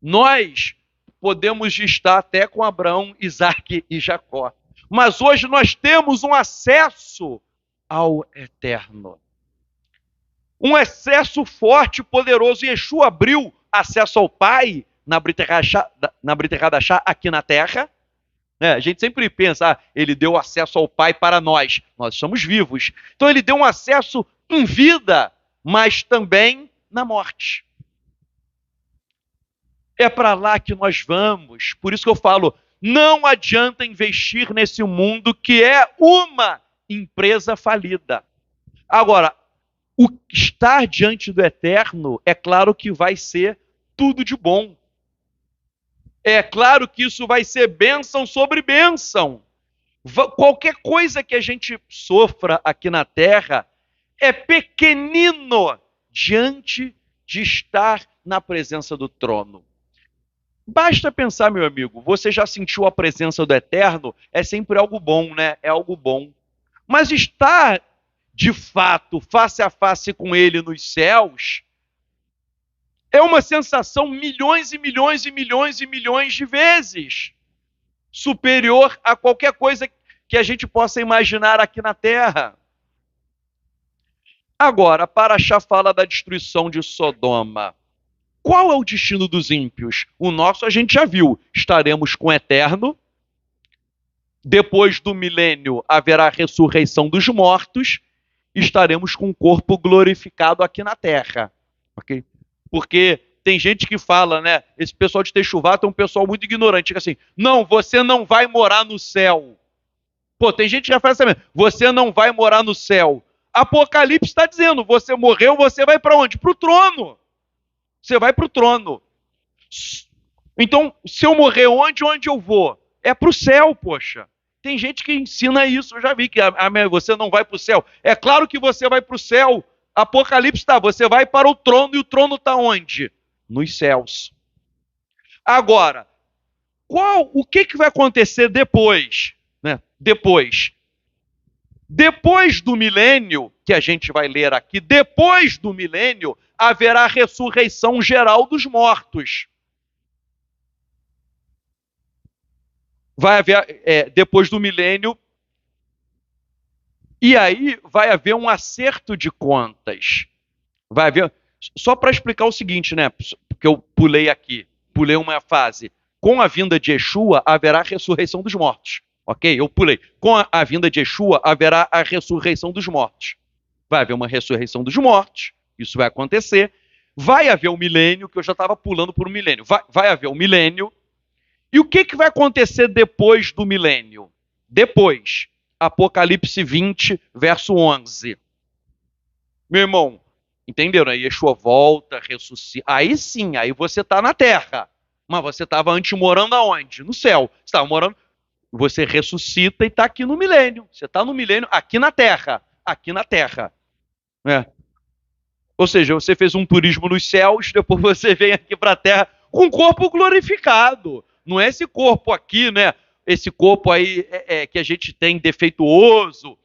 nós podemos estar até com Abraão, Isaac e Jacó, mas hoje nós temos um acesso ao eterno. Um acesso forte e poderoso. Yeshua abriu acesso ao Pai na Brit Hadashah aqui na terra. A gente sempre pensa, ele deu acesso ao Pai para nós. Nós somos vivos. Então ele deu um acesso em vida, mas também na morte. É para lá que nós vamos. Por isso que eu falo, não adianta investir nesse mundo que é uma empresa falida. Agora, o estar diante do eterno, é claro que vai ser tudo de bom. É claro que isso vai ser bênção sobre bênção. Qualquer coisa que a gente sofra aqui na terra é pequenino diante de estar na presença do trono. Basta pensar, meu amigo, você já sentiu a presença do eterno? É sempre algo bom, né? É algo bom. Mas estar, de fato, face a face com ele nos céus, é uma sensação milhões e milhões e milhões e milhões de vezes superior a qualquer coisa que a gente possa imaginar aqui na Terra. Agora, a Paraxá fala da destruição de Sodoma. Qual é o destino dos ímpios? O nosso a gente já viu. Estaremos com o eterno. Depois do milênio haverá a ressurreição dos mortos. Estaremos com o corpo glorificado aqui na Terra. Ok? Porque tem gente que fala, né? Esse pessoal de Techuvá é um pessoal muito ignorante. Fica assim, não, você não vai morar no céu. Pô, tem gente que já faz assim, você não vai morar no céu. Apocalipse está dizendo, você morreu, você vai para onde? Para o trono. Você vai para o trono. Então, se eu morrer onde eu vou? É para o céu, poxa. Tem gente que ensina isso, eu já vi que você não vai para o céu. É claro que você vai para o céu. Apocalipse está, você vai para o trono e o trono está onde? nos céus. Agora, o que vai acontecer depois? Né? Depois do milênio, que a gente vai ler aqui, depois do milênio, haverá ressurreição geral dos mortos. Vai haver, depois do milênio, e aí vai haver um acerto de contas. Vai haver. Só para explicar o seguinte, né? Porque eu pulei uma fase. Com a vinda de Yeshua, haverá ressurreição dos mortos. Ok? Eu pulei. Com a vinda de Yeshua, haverá a ressurreição dos mortos. Vai haver uma ressurreição dos mortos. Isso vai acontecer. Vai haver o milênio, que eu já estava pulando por um milênio. Vai haver o milênio. E o que vai acontecer depois do milênio? Depois. Apocalipse 20, verso 11. Meu irmão, entenderam? Aí Yeshua volta, ressuscita. Aí sim, aí você está na terra. Mas você estava antes morando aonde? No céu. Você estava morando. Você ressuscita e está aqui no milênio. Você está no milênio aqui na terra. Aqui na terra. É. Ou seja, você fez um turismo nos céus, depois você vem aqui para a terra com um corpo glorificado. Não é esse corpo aqui, né? Esse corpo aí que a gente tem defeituoso.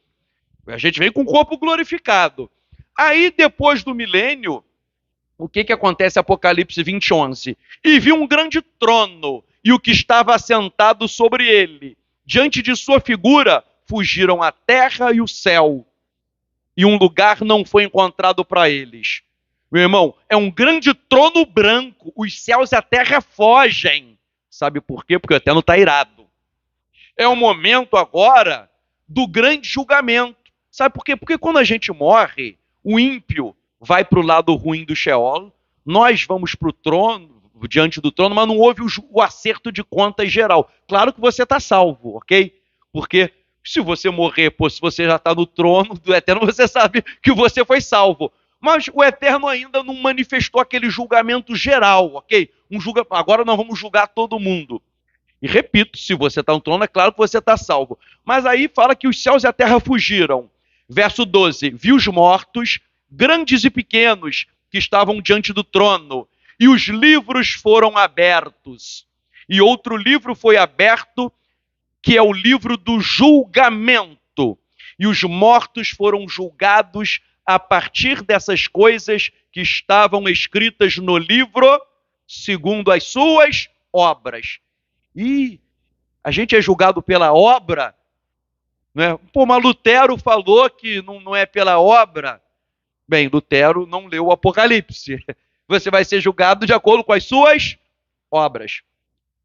A gente vem com o corpo glorificado. Aí, depois do milênio, o que acontece em Apocalipse 20, 11? E viu um grande trono, e o que estava assentado sobre ele. Diante de sua figura, fugiram a terra e o céu. E um lugar não foi encontrado para eles. Meu irmão, é um grande trono branco. Os céus e a terra fogem. Sabe por quê? Porque o Eterno está irado. É o momento agora do grande julgamento. Sabe por quê? Porque quando a gente morre, o ímpio vai para o lado ruim do Sheol, nós vamos para o trono, diante do trono, mas não houve o acerto de contas geral. Claro que você está salvo, ok? Porque se você morrer, se você já está no trono do Eterno, você sabe que você foi salvo. Mas o Eterno ainda não manifestou aquele julgamento geral, ok? Agora nós vamos julgar todo mundo. E repito, se você está no trono, é claro que você está salvo. Mas aí fala que os céus e a terra fugiram. Verso 12, viu os mortos, grandes e pequenos, que estavam diante do trono, e os livros foram abertos. E outro livro foi aberto, que é o livro do julgamento. E os mortos foram julgados a partir dessas coisas que estavam escritas no livro, segundo as suas obras. E a gente é julgado pela obra, né? Pô, mas Lutero falou que não é pela obra. Bem, Lutero não leu o Apocalipse. Você vai ser julgado de acordo com as suas obras.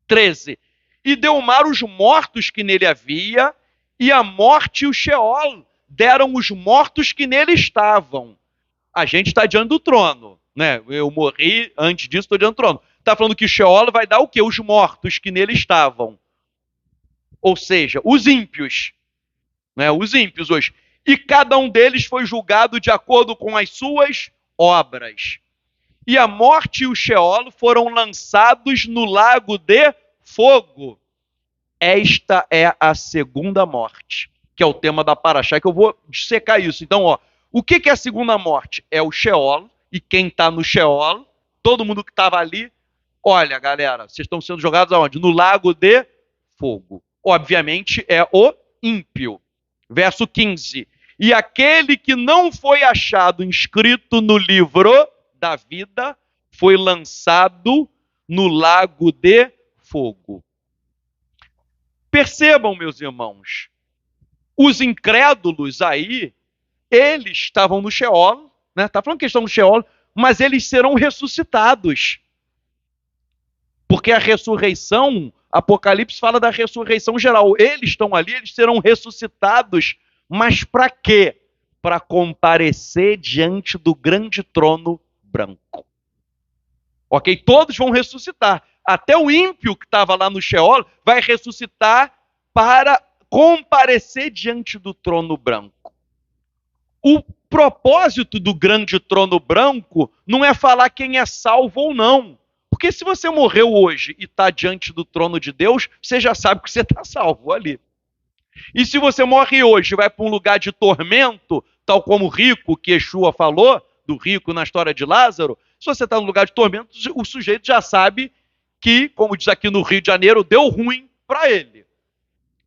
13. E deu o mar os mortos que nele havia, e a morte e o Sheol deram os mortos que nele estavam. A gente está diante do trono, né? Eu morri, antes disso estou diante do trono. Está falando que o Sheol vai dar o quê? Os mortos que nele estavam. Ou seja, os ímpios. Né? Os ímpios hoje. E cada um deles foi julgado de acordo com as suas obras. E a morte e o Sheol foram lançados no lago de fogo. Esta é a segunda morte, que é o tema da Paraxá, que eu vou dissecar isso. Então, o que é a segunda morte? É o Sheol, e quem está no Sheol, todo mundo que estava ali, olha, galera, vocês estão sendo jogados aonde? No lago de fogo. Obviamente é o ímpio. Verso 15. E aquele que não foi achado inscrito no livro da vida foi lançado no lago de fogo. Percebam, meus irmãos, os incrédulos aí, eles estavam no Sheol, né? Está falando que eles estão no Sheol, mas eles serão ressuscitados. Porque a ressurreição, Apocalipse fala da ressurreição geral. Eles estão ali, eles serão ressuscitados, mas para quê? Para comparecer diante do grande trono branco. Ok? Todos vão ressuscitar. Até o ímpio que estava lá no Sheol vai ressuscitar para comparecer diante do trono branco. O propósito do grande trono branco não é falar quem é salvo ou não. Porque se você morreu hoje e está diante do trono de Deus, você já sabe que você está salvo ali. E se você morre hoje e vai para um lugar de tormento, tal como o rico que Yeshua falou, do rico na história de Lázaro, Se você está no lugar de tormento, o sujeito já sabe que, como diz aqui no Rio de Janeiro, deu ruim para ele.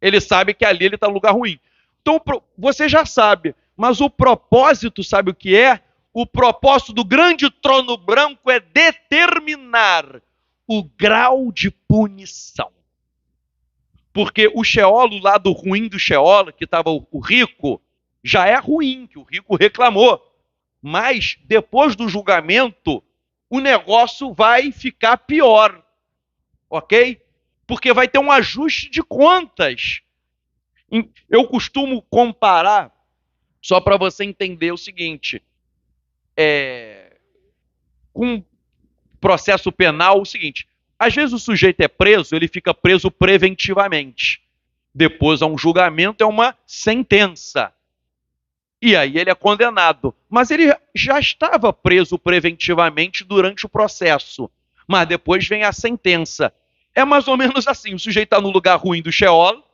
Ele sabe que ali ele está no lugar ruim. Então, você já sabe, mas o propósito, sabe o que é? O propósito do grande trono branco é determinar o grau de punição. Porque o Sheol, o lado ruim do Sheol, que estava o rico, já é ruim, que o rico reclamou. Mas, depois do julgamento, o negócio vai ficar pior. Ok? Porque vai ter um ajuste de contas. Eu costumo comparar, só para você entender o seguinte, com processo penal, o seguinte, às vezes o sujeito é preso, ele fica preso preventivamente. Depois há um julgamento, é uma sentença. E aí ele é condenado. Mas ele já estava preso preventivamente durante o processo. Mas depois vem a sentença. É mais ou menos assim, o sujeito está no lugar ruim do Sheol,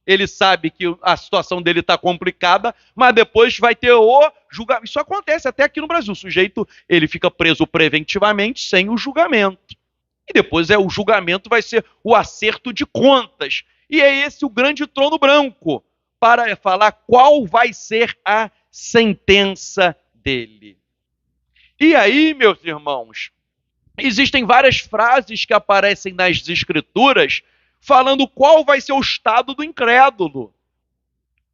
ele sabe que a situação dele está complicada, mas depois vai ter o julgamento. Isso acontece até aqui no Brasil. O sujeito ele fica preso preventivamente sem o julgamento. E depois o julgamento vai ser o acerto de contas. E é esse o grande trono branco, para falar qual vai ser a sentença dele. E aí, meus irmãos, existem várias frases que aparecem nas Escrituras falando qual vai ser o estado do incrédulo.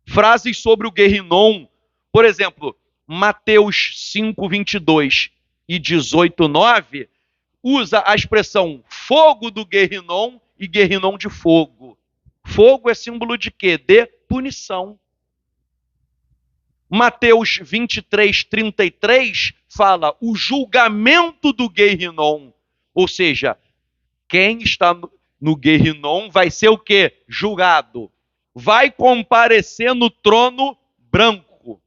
Frases sobre o Guerrinom, por exemplo, Mateus 5, 22 e 18, 9, usa a expressão fogo do Guerrinom e Guerrinom de fogo. Fogo é símbolo de quê? De punição. Mateus 23, 33 fala o julgamento do Guerrinom, ou seja, quem está no Guerrinom vai ser o quê? Julgado. Vai comparecer no trono branco.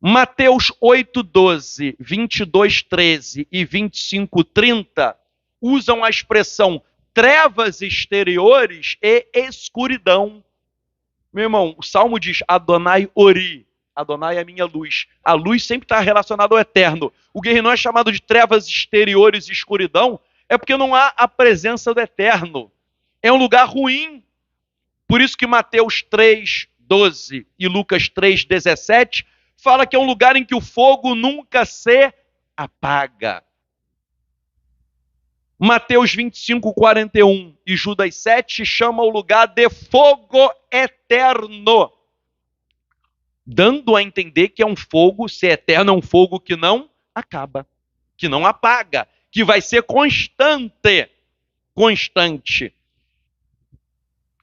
Mateus 8, 12, 22, 13 e 25, 30 usam a expressão trevas exteriores e escuridão. Meu irmão, o Salmo diz Adonai Ori. Adonai é a minha luz. A luz sempre está relacionada ao eterno. O Guerrinom é chamado de trevas exteriores e escuridão, é porque não há a presença do eterno. É um lugar ruim. Por isso que Mateus 3, 12 e Lucas 3, 17 fala que é um lugar em que o fogo nunca se apaga. Mateus 25, 41 e Judas 7 chama o lugar de fogo eterno, dando a entender que é um fogo, se é eterno, é um fogo que não acaba, que não apaga, que vai ser constante.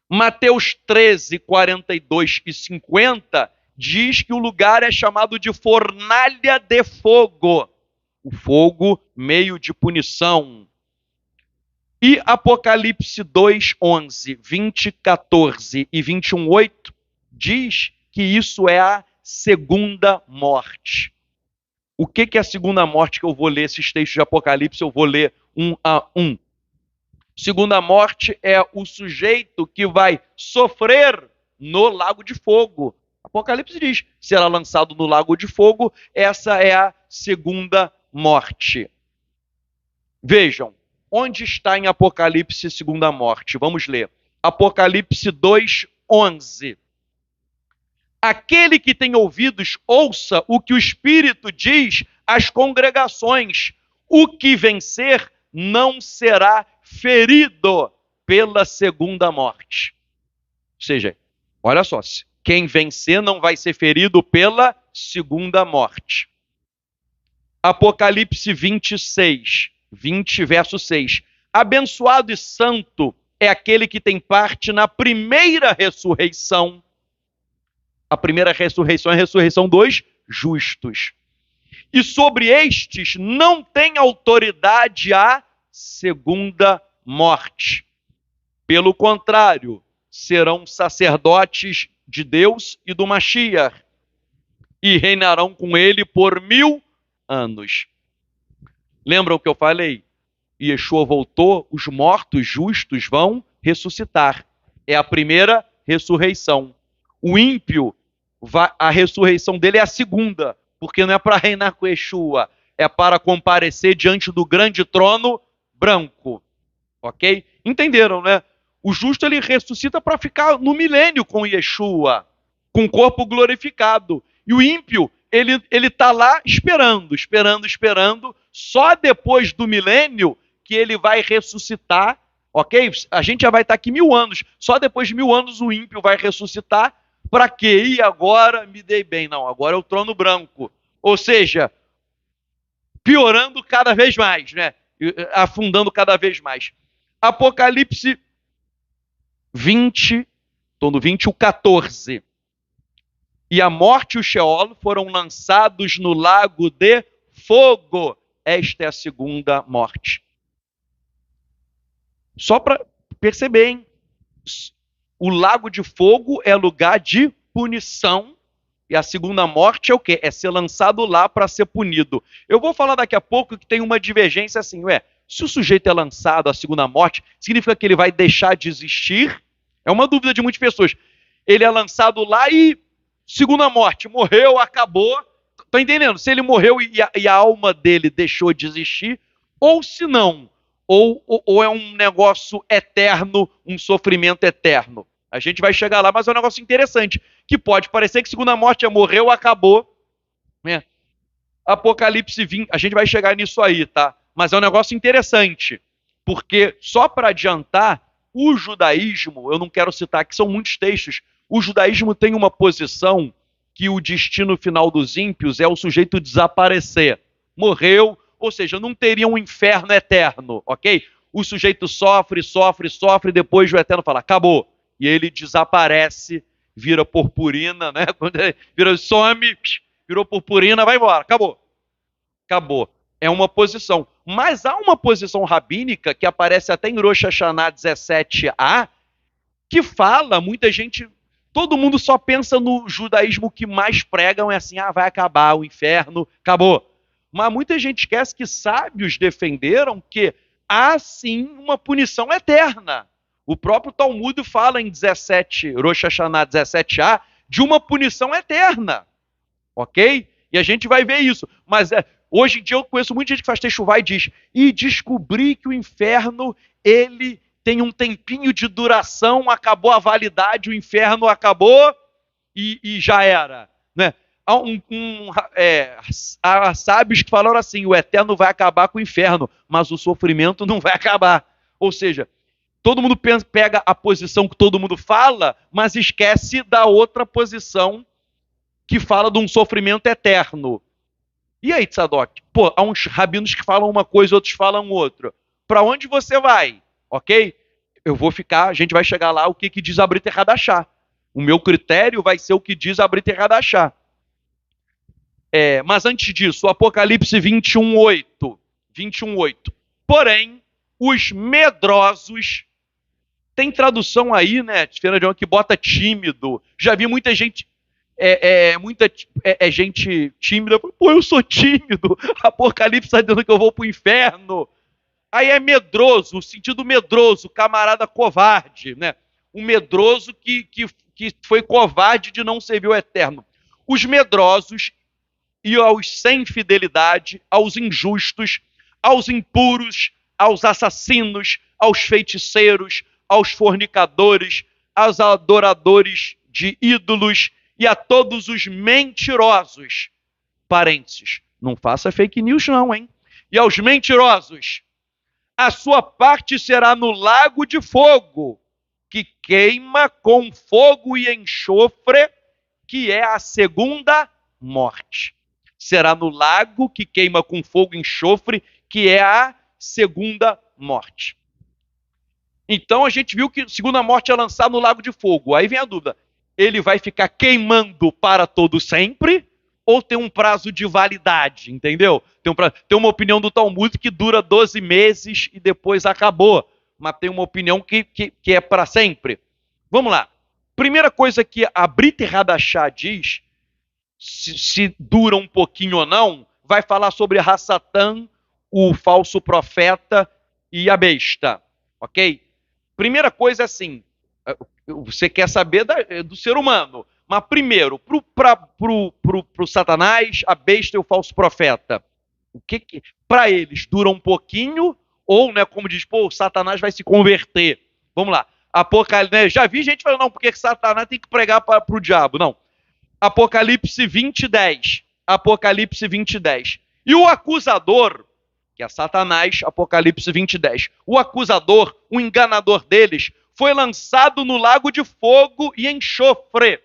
Mateus 13, 42 e 50 diz que o lugar é chamado de fornalha de fogo, o fogo meio de punição. E Apocalipse 2, 11, 20, 14 e 21, 8 diz que isso é a segunda morte. O que é a segunda morte que eu vou ler esses textos de Apocalipse? Eu vou ler um a um. Segunda morte é o sujeito que vai sofrer no lago de fogo. Apocalipse diz, será lançado no lago de fogo, essa é a segunda morte. Vejam, onde está em Apocalipse segunda morte? Vamos ler. Apocalipse 2, 11. Aquele que tem ouvidos, ouça o que o Espírito diz às congregações. O que vencer não será ferido pela segunda morte. Ou seja, olha só, quem vencer não vai ser ferido pela segunda morte. Apocalipse 26, 20, verso 6. Abençoado e santo é aquele que tem parte na primeira ressurreição. A primeira ressurreição é a ressurreição dos justos. E sobre estes não tem autoridade a segunda morte. Pelo contrário, serão sacerdotes de Deus e do Mashiach, e reinarão com ele por 1000 anos. Lembram o que eu falei? Yeshua voltou, os mortos justos vão ressuscitar. É a primeira ressurreição. O ímpio, a ressurreição dele é a segunda, porque não é para reinar com Yeshua, É para comparecer diante do grande trono branco. Ok? Entenderam, né? O justo ele ressuscita para ficar no milênio com Yeshua, com o corpo glorificado. E o ímpio, ele está lá esperando, esperando, esperando. Só depois do milênio que ele vai ressuscitar, ok? A gente já vai estar aqui 1000 anos. Só depois de 1000 anos o ímpio vai ressuscitar. Para quê? E agora me dei bem. Não, agora é o trono branco. Ou seja, piorando cada vez mais, né? Afundando cada vez mais. Apocalipse 20, estou no 20, o 14. E a morte e o Sheol foram lançados no lago de fogo. Esta é a segunda morte. Só para perceber, hein? O lago de fogo é lugar de punição. E a segunda morte é o quê? É ser lançado lá para ser punido. Eu vou falar daqui a pouco que tem uma divergência assim, se o sujeito é lançado à segunda morte, significa que ele vai deixar de existir? É uma dúvida de muitas pessoas. Ele é lançado lá e segunda morte, morreu, acabou. Tá entendendo? Se ele morreu e a alma dele deixou de existir, ou se não, ou é um negócio eterno, um sofrimento eterno. A gente vai chegar lá, mas é um negócio interessante, que pode parecer que segunda morte é morreu, acabou. Né? Apocalipse 20, a gente vai chegar nisso aí, tá? Mas é um negócio interessante, porque só para adiantar, o judaísmo, eu não quero citar, que são muitos textos, o judaísmo tem uma posição que o destino final dos ímpios é o sujeito desaparecer. Morreu, ou seja, não teria um inferno eterno, ok? O sujeito sofre, sofre, sofre, depois o eterno fala, acabou. E ele desaparece, vira purpurina, né? Quando ele vira, some, virou purpurina, vai embora, acabou. Acabou. É uma posição. Mas há uma posição rabínica que aparece até em Rosh Hashanah 17a, que fala, muita gente, todo mundo só pensa no judaísmo que mais pregam, é assim, vai acabar o inferno, acabou. Mas muita gente esquece que sábios defenderam que há sim uma punição eterna. O próprio Talmud fala em 17, Rosh Hashanah 17a, de uma punição eterna. Ok? E a gente vai ver isso. Mas hoje em dia eu conheço muita gente que faz techuvá e diz, e descobri que o inferno, ele tem um tempinho de duração, acabou a validade, o inferno acabou e já era. Né? Há sábios que falaram assim, o eterno vai acabar com o inferno, mas o sofrimento não vai acabar. Ou seja, todo mundo pega a posição que todo mundo fala, mas esquece da outra posição que fala de um sofrimento eterno. E aí, Tzadok? Pô, há uns rabinos que falam uma coisa, outros falam outra. Para onde você vai? Ok? Eu vou ficar, a gente vai chegar lá, o que diz a Brit Hadashah. O meu critério vai ser o que diz a Brit Hadashah. Mas antes disso, o Apocalipse 21:8. 21:8. Porém, os medrosos, tem tradução aí, né, que bota tímido. Já vi muita gente gente tímida. Pô, eu sou tímido. Apocalipse está dizendo que eu vou para o inferno. Aí é medroso, o sentido medroso, camarada covarde, né? Um medroso que foi covarde de não servir o eterno. Os medrosos e aos sem fidelidade, aos injustos, aos impuros, aos assassinos, aos feiticeiros, aos fornicadores, aos adoradores de ídolos e a todos os mentirosos. Parênteses, não faça fake news não, hein? E aos mentirosos, a sua parte será no lago de fogo, que queima com fogo e enxofre, que é a segunda morte. Será no lago que queima com fogo e enxofre, que é a segunda morte. Então a gente viu que a segunda morte é lançada no lago de fogo. Aí vem a dúvida, ele vai ficar queimando para todo sempre ou tem um prazo de validade, entendeu? Tem uma opinião do Talmud que dura 12 meses e depois acabou, mas tem uma opinião que é para sempre. Vamos lá. Primeira coisa que a Brit Hadashah diz, se dura um pouquinho ou não, vai falar sobre Hassatan, o falso profeta e a besta, ok? Primeira coisa é assim, você quer saber do ser humano, mas primeiro, para o Satanás, a besta e o falso profeta. O que para eles dura um pouquinho, ou, né, como diz, pô, Satanás vai se converter. Vamos lá. Apocalipse, né, já vi gente falando, não, porque Satanás tem que pregar para o diabo. Não. Apocalipse 20, 10. Apocalipse 20, 10. E o acusador, que é Satanás, Apocalipse 20, 10. O acusador, o enganador deles, foi lançado no lago de fogo e enxofre,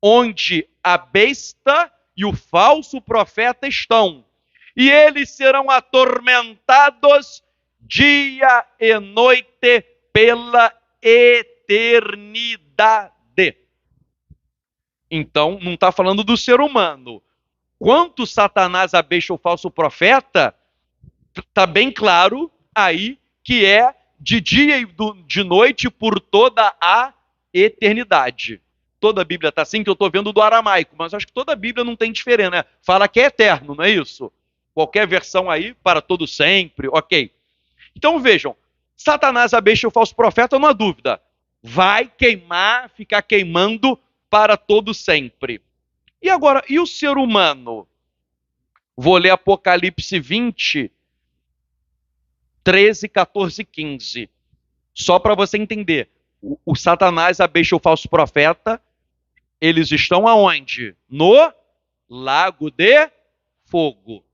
onde a besta e o falso profeta estão. E eles serão atormentados dia e noite pela eternidade. Então, não está falando do ser humano. Quanto Satanás, a besta ou falso profeta, está bem claro aí que é de dia e de noite por toda a eternidade. Toda a Bíblia está assim, que eu estou vendo do aramaico, mas acho que toda a Bíblia não tem diferença, né? Fala que é eterno, não é isso? Qualquer versão aí, para todo sempre, ok. Então vejam, Satanás, a besta e o falso profeta, não há dúvida, vai queimar, ficar queimando para todo sempre. E agora, e o ser humano? Vou ler Apocalipse 20, 13, 14, 15. Só para você entender. O Satanás, a besta e o falso profeta, eles estão aonde? No lago de fogo.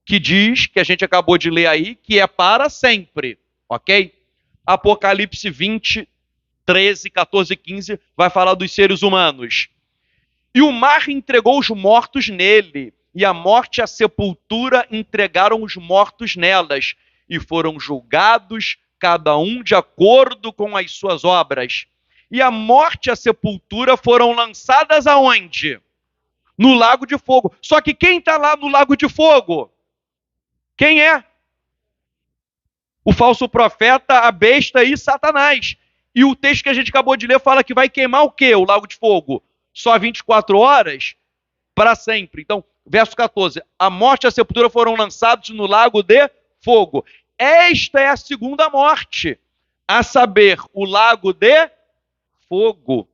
Que diz, que a gente acabou de ler aí, que é para sempre. Ok? Apocalipse 20, 13, 14 e 15 vai falar dos seres humanos. E o mar entregou os mortos nele, e a morte e a sepultura entregaram os mortos nelas, e foram julgados, cada um de acordo com as suas obras. E a morte e a sepultura foram lançadas aonde? No lago de fogo. Só que quem está lá no lago de fogo? Quem é? O falso profeta, a besta e Satanás. E o texto que a gente acabou de ler fala que vai queimar o quê? O lago de fogo? Só 24 horas? Para sempre. Então, verso 14. A morte e a sepultura foram lançados no lago de fogo. Esta é a segunda morte, a saber, o lago de fogo.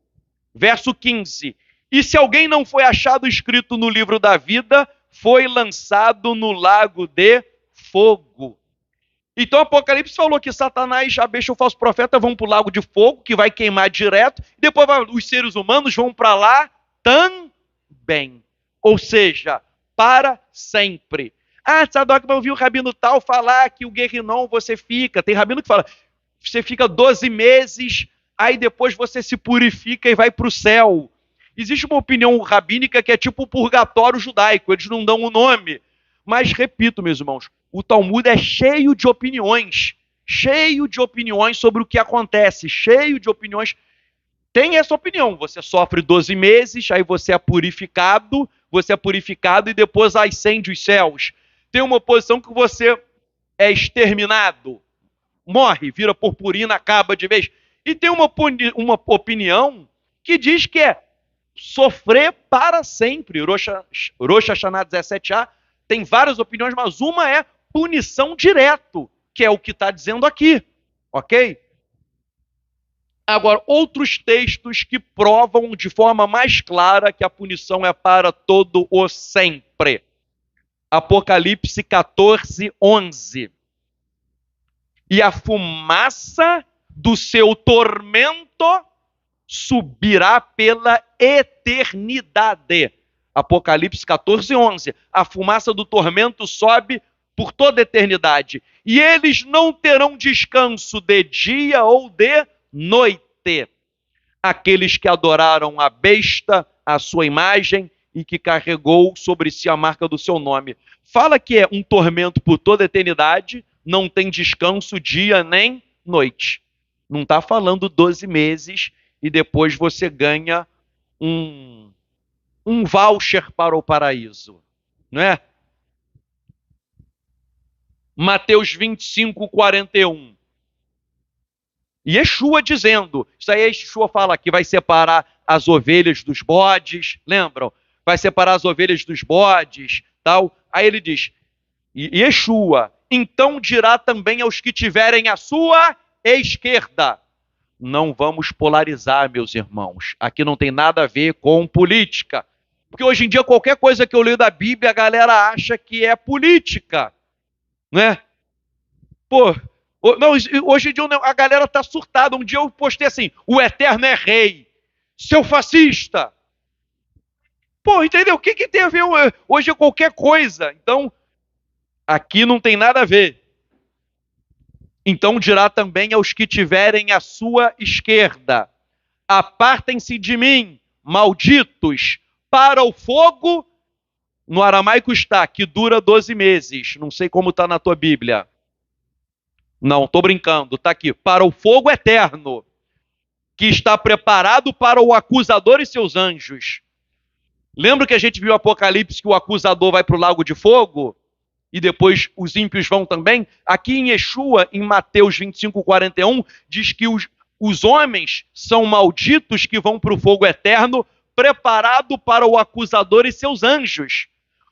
Verso 15. E se alguém não foi achado escrito no livro da vida, foi lançado no lago de fogo. Então Apocalipse falou que Satanás, a besta e o falso profeta vão para o lago de fogo, que vai queimar direto, e depois os seres humanos vão para lá também. Ou seja, para sempre. Ah, Sadoc, mas eu ouvi o rabino tal falar que o Guerrinon você fica. Tem rabino que fala, você fica 12 meses, aí depois você se purifica e vai para o céu. Existe uma opinião rabínica que é tipo o purgatório judaico, eles não dão o nome. Mas, repito, meus irmãos, o Talmud é cheio de opiniões sobre o que acontece, cheio de opiniões. Tem essa opinião, você sofre 12 meses, aí você é purificado e depois ascende os céus. Tem uma posição que você é exterminado, morre, vira purpurina, acaba de vez. E tem uma opinião que diz que é sofrer para sempre. Rosh Hashanah 17a tem várias opiniões, mas uma é punição direto, que é o que está dizendo aqui, ok? Agora, outros textos que provam de forma mais clara que a punição é para todo o sempre. Apocalipse 14, 11. E a fumaça do seu tormento subirá pela eternidade. Apocalipse 14, 11. A fumaça do tormento sobe por toda a eternidade. E eles não terão descanso de dia ou de noite. Aqueles que adoraram a besta, a sua imagem, e que carregou sobre si a marca do seu nome. Fala que é um tormento por toda a eternidade, não tem descanso dia nem noite. Não está falando 12 meses e depois você ganha um voucher para o paraíso, não é? Mateus 25, 41. Yeshua dizendo, isso aí Yeshua fala que vai separar as ovelhas dos bodes, lembram? Vai separar as ovelhas dos bodes, tal. Aí ele diz, Yeshua, então dirá também aos que tiverem a sua esquerda. Não vamos polarizar, meus irmãos. Aqui não tem nada a ver com política. Porque hoje em dia, qualquer coisa que eu leio da Bíblia, a galera acha que é política, né? Pô, não, hoje em dia a galera tá surtada. Um dia eu postei assim: o Eterno é rei, seu fascista. Pô, entendeu? O que, que tem a ver hoje é qualquer coisa? Então, aqui não tem nada a ver. Então dirá também aos que tiverem à sua esquerda: apartem-se de mim, malditos, para o fogo. No aramaico está, que dura 12 meses. Não sei como está na tua Bíblia. Não, estou brincando. Está aqui. Para o fogo eterno, que está preparado para o acusador e seus anjos. Lembra que a gente viu o Apocalipse que o acusador vai para o lago de fogo? E depois os ímpios vão também? Aqui em Yeshua, em Mateus 25, 41, diz que os homens são malditos que vão para o fogo eterno, preparado para o acusador e seus anjos.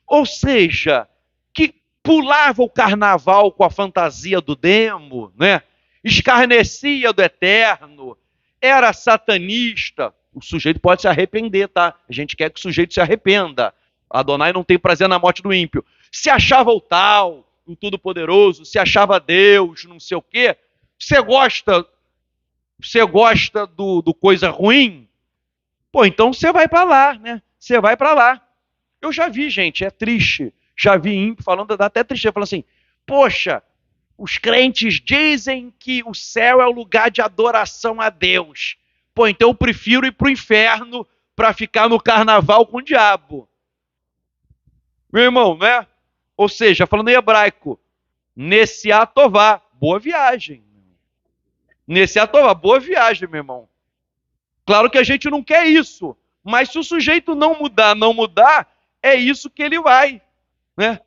Ou seja, que pulava o carnaval com a fantasia do demo, né? Escarnecia do eterno, era satanista. O sujeito pode se arrepender, tá? A gente quer que o sujeito se arrependa. Adonai não tem prazer na morte do ímpio. Se achava o tal, o todo-poderoso, se achava Deus, não sei o quê. Você gosta do coisa ruim? Pô, então você vai para lá, né? Você vai para lá. Eu já vi, gente, é triste. Já vi ímpio falando, dá até tristeza, falando assim: poxa, os crentes dizem que o céu é o lugar de adoração a Deus. Pô, então eu prefiro ir para o inferno para ficar no carnaval com o diabo. Meu irmão, né? Ou seja, falando em hebraico, nesse atová, boa viagem. Nesse atová, boa viagem, meu irmão. Claro que a gente não quer isso, mas se o sujeito não mudar, é isso que ele vai, né?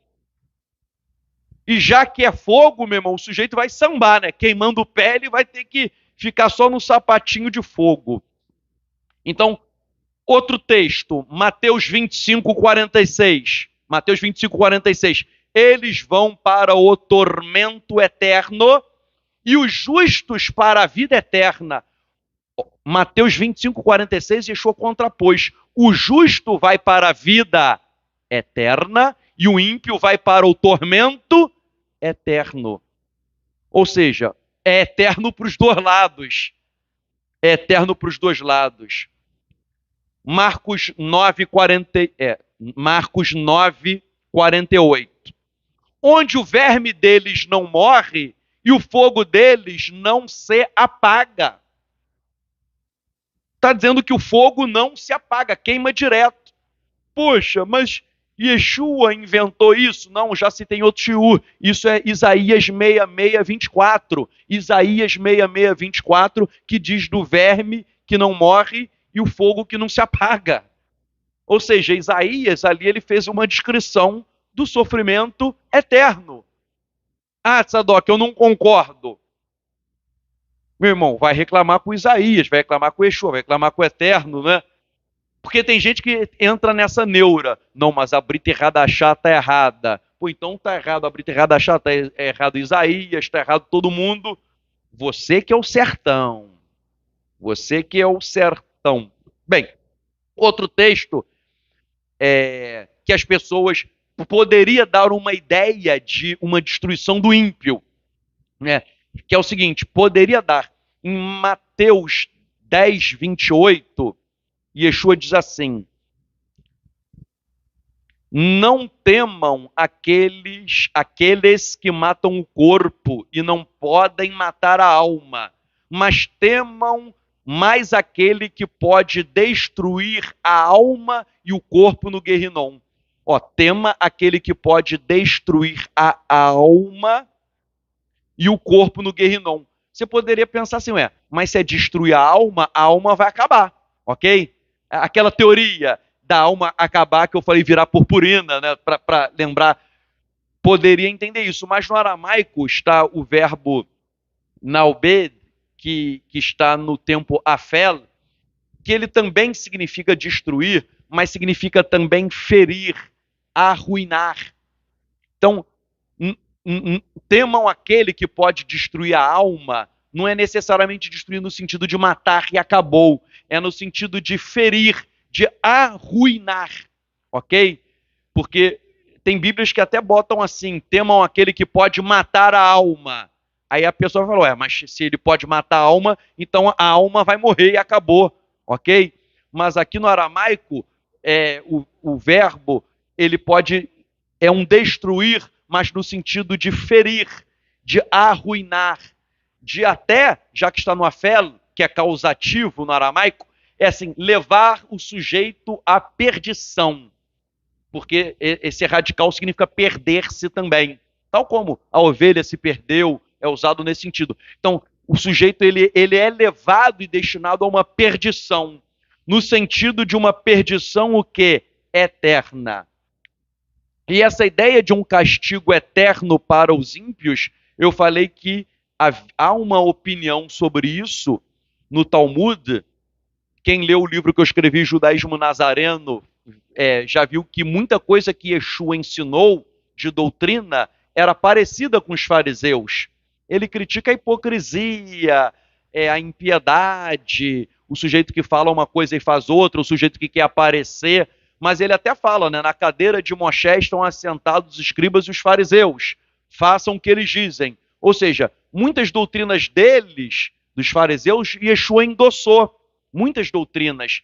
E já que é fogo, meu irmão, o sujeito vai sambar, né? Queimando o pé, ele vai ter que ficar só no sapatinho de fogo. Então, outro texto, Mateus 25, 46. Mateus 25, 46. Eles vão para o tormento eterno e os justos para a vida eterna. Mateus 25, 46, Yeshua contrapôs. O justo vai para a vida eterna e o ímpio vai para o tormento eterno. Ou seja, é eterno para os dois lados. É eterno para os dois lados. Marcos 9, 48. Onde o verme deles não morre e o fogo deles não se apaga. Está dizendo que o fogo não se apaga, queima direto. Poxa, mas Yeshua inventou isso? Não, já se tem outro shiur. Isso é Isaías 66, 24. Isaías 66, 24, que diz do verme que não morre e o fogo que não se apaga. Ou seja, Isaías ali ele fez uma descrição do sofrimento eterno. Ah, Tzadok, eu não concordo. Meu irmão, vai reclamar com Isaías, vai reclamar com Yeshua, vai reclamar com o Eterno, né? Porque tem gente que entra nessa neura. Não, mas a Brita Radachá está errada. Pô, então está errado a Brita Radachá, está errado Isaías, está errado todo mundo. Você que é o sertão. Você que é o sertão. Bem, outro texto que as pessoas poderia dar uma ideia de uma destruição do ímpio, né? Que é o seguinte, poderia dar em Mateus 10, 28, Yeshua diz assim: não temam aqueles que matam o corpo e não podem matar a alma, mas temam mais aquele que pode destruir a alma e o corpo no Guerrinom. Ó, tema aquele que pode destruir a alma e o corpo no Guerrinom. Você poderia pensar assim, mas se é destruir a alma vai acabar, ok? Aquela teoria da alma acabar que eu falei virar purpurina, né? Para lembrar, poderia entender isso, mas no aramaico está o verbo naubed, que está no tempo afel, que ele também significa destruir, mas significa também ferir, arruinar. Então, temam aquele que pode destruir a alma, não é necessariamente destruir no sentido de matar e acabou, é no sentido de ferir, de arruinar. ok? Porque tem Bíblias que até botam assim, temam aquele que pode matar a alma. Aí a pessoa falou, mas se ele pode matar a alma, então a alma vai morrer e acabou, ok? Mas aqui no aramaico, o verbo, ele pode, é um destruir, mas no sentido de ferir, de arruinar, de até, já que está no afel, que é causativo no aramaico, é assim, levar o sujeito à perdição. Porque esse radical significa perder-se também. Tal como a ovelha se perdeu, é usado nesse sentido. Então, o sujeito ele é levado e destinado a uma perdição, no sentido de uma perdição o quê? Eterna. E essa ideia de um castigo eterno para os ímpios, eu falei que há uma opinião sobre isso no Talmud. Quem leu o livro que eu escrevi, Judaísmo Nazareno, já viu que muita coisa que Yeshua ensinou de doutrina era parecida com os fariseus. Ele critica a hipocrisia, a impiedade, o sujeito que fala uma coisa e faz outra, o sujeito que quer aparecer. Mas ele até fala, né, na cadeira de Moshe estão assentados os escribas e os fariseus. Façam o que eles dizem. Ou seja, muitas doutrinas deles, dos fariseus, Yeshua endossou. Muitas doutrinas.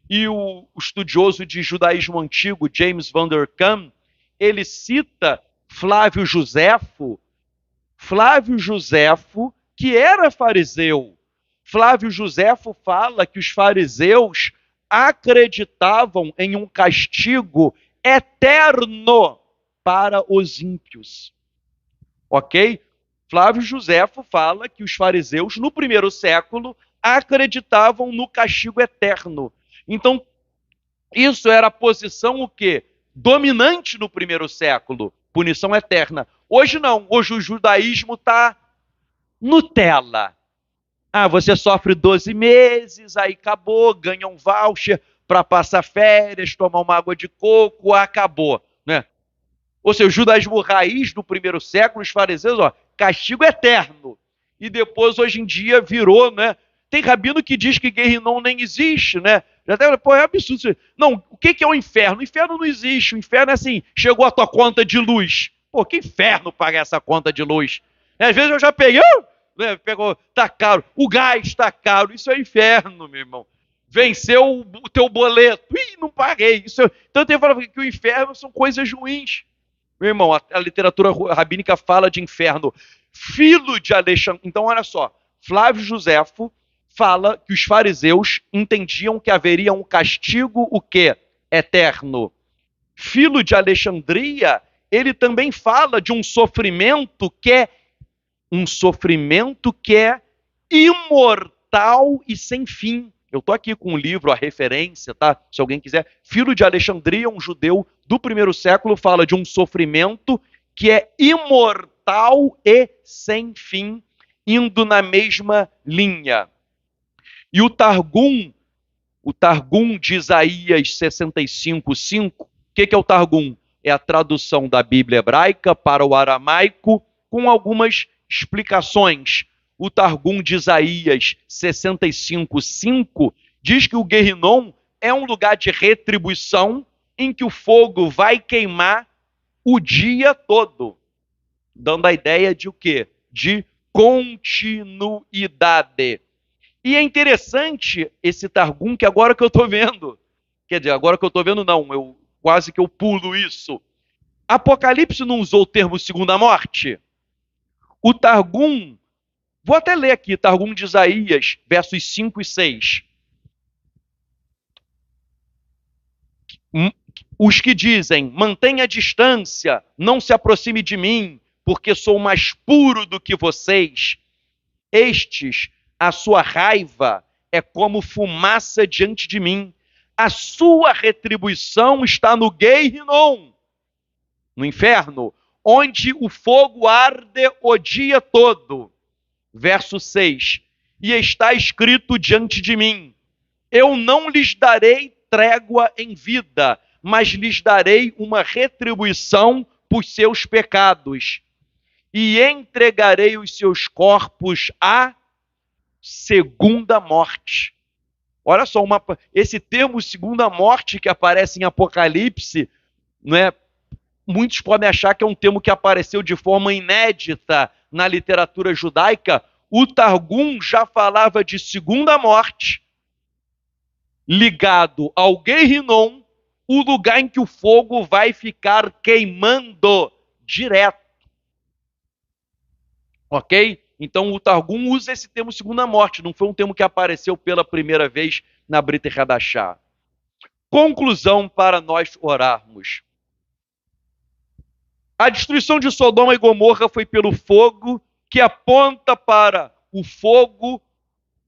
E o estudioso de judaísmo antigo, James Van der Kam, ele cita Flávio Josefo, que era fariseu. Flávio Josefo fala que os fariseus acreditavam em um castigo eterno para os ímpios. Ok? Flávio Josefo fala que os fariseus, no primeiro século, acreditavam no castigo eterno. Então, isso era a posição o quê? Dominante no primeiro século, punição eterna. Hoje não, hoje o judaísmo está Nutella. Você sofre 12 meses, aí acabou, ganha um voucher para passar férias, tomar uma água de coco, acabou, né? Ou seja, o judaísmo raiz do primeiro século, os fariseus, castigo eterno. E depois, hoje em dia, virou, né? Tem rabino que diz que Guerrinon nem existe, né? Já até, é absurdo. Não, o que é o inferno? O inferno não existe. O inferno é assim, chegou a tua conta de luz. Que inferno pagar essa conta de luz? Às vezes eu já peguei, né, pegou, tá caro. O gás tá caro. Isso é inferno, meu irmão. Venceu o teu boleto. Não paguei. Então eu tenho falado que o inferno são coisas ruins. Meu irmão, a literatura rabínica fala de inferno. Filho de Alexandre. Então, olha só. Flávio Josefo fala que os fariseus entendiam que haveria um castigo, o quê? Eterno. Filho de Alexandria, ele também fala de um sofrimento que é imortal e sem fim. Eu estou aqui com um livro, a referência, tá? Se alguém quiser. Filho de Alexandria, um judeu do primeiro século, fala de um sofrimento que é imortal e sem fim, indo na mesma linha. E o Targum de Isaías 65:5, o que é o Targum? É a tradução da Bíblia hebraica para o aramaico, com algumas explicações. O Targum de Isaías 65:5 diz que o Guerrinon é um lugar de retribuição em que o fogo vai queimar o dia todo, dando a ideia de o quê? De continuidade. E é interessante esse Targum que agora que eu estou vendo, quer dizer, agora que eu estou vendo não, quase que eu pulo isso. Apocalipse não usou o termo segunda morte? O Targum, vou até ler aqui, Targum de Isaías, versos 5 e 6. Os que dizem, mantenha a distância, não se aproxime de mim, porque sou mais puro do que vocês. Estes, a sua raiva é como fumaça diante de mim. A sua retribuição está no Guerrinon, no inferno, onde o fogo arde o dia todo. Verso 6. E está escrito diante de mim, eu não lhes darei trégua em vida, mas lhes darei uma retribuição por seus pecados. E entregarei os seus corpos à segunda morte. Olha só, esse termo segunda morte que aparece em Apocalipse, não é? Muitos podem achar que é um termo que apareceu de forma inédita na literatura judaica. O Targum já falava de segunda morte, ligado ao Guerrinom, o lugar em que o fogo vai ficar queimando direto. Ok? Então o Targum usa esse termo segunda morte, não foi um termo que apareceu pela primeira vez na Brit Hadashah. Conclusão para nós orarmos. A destruição de Sodoma e Gomorra foi pelo fogo, que aponta para o fogo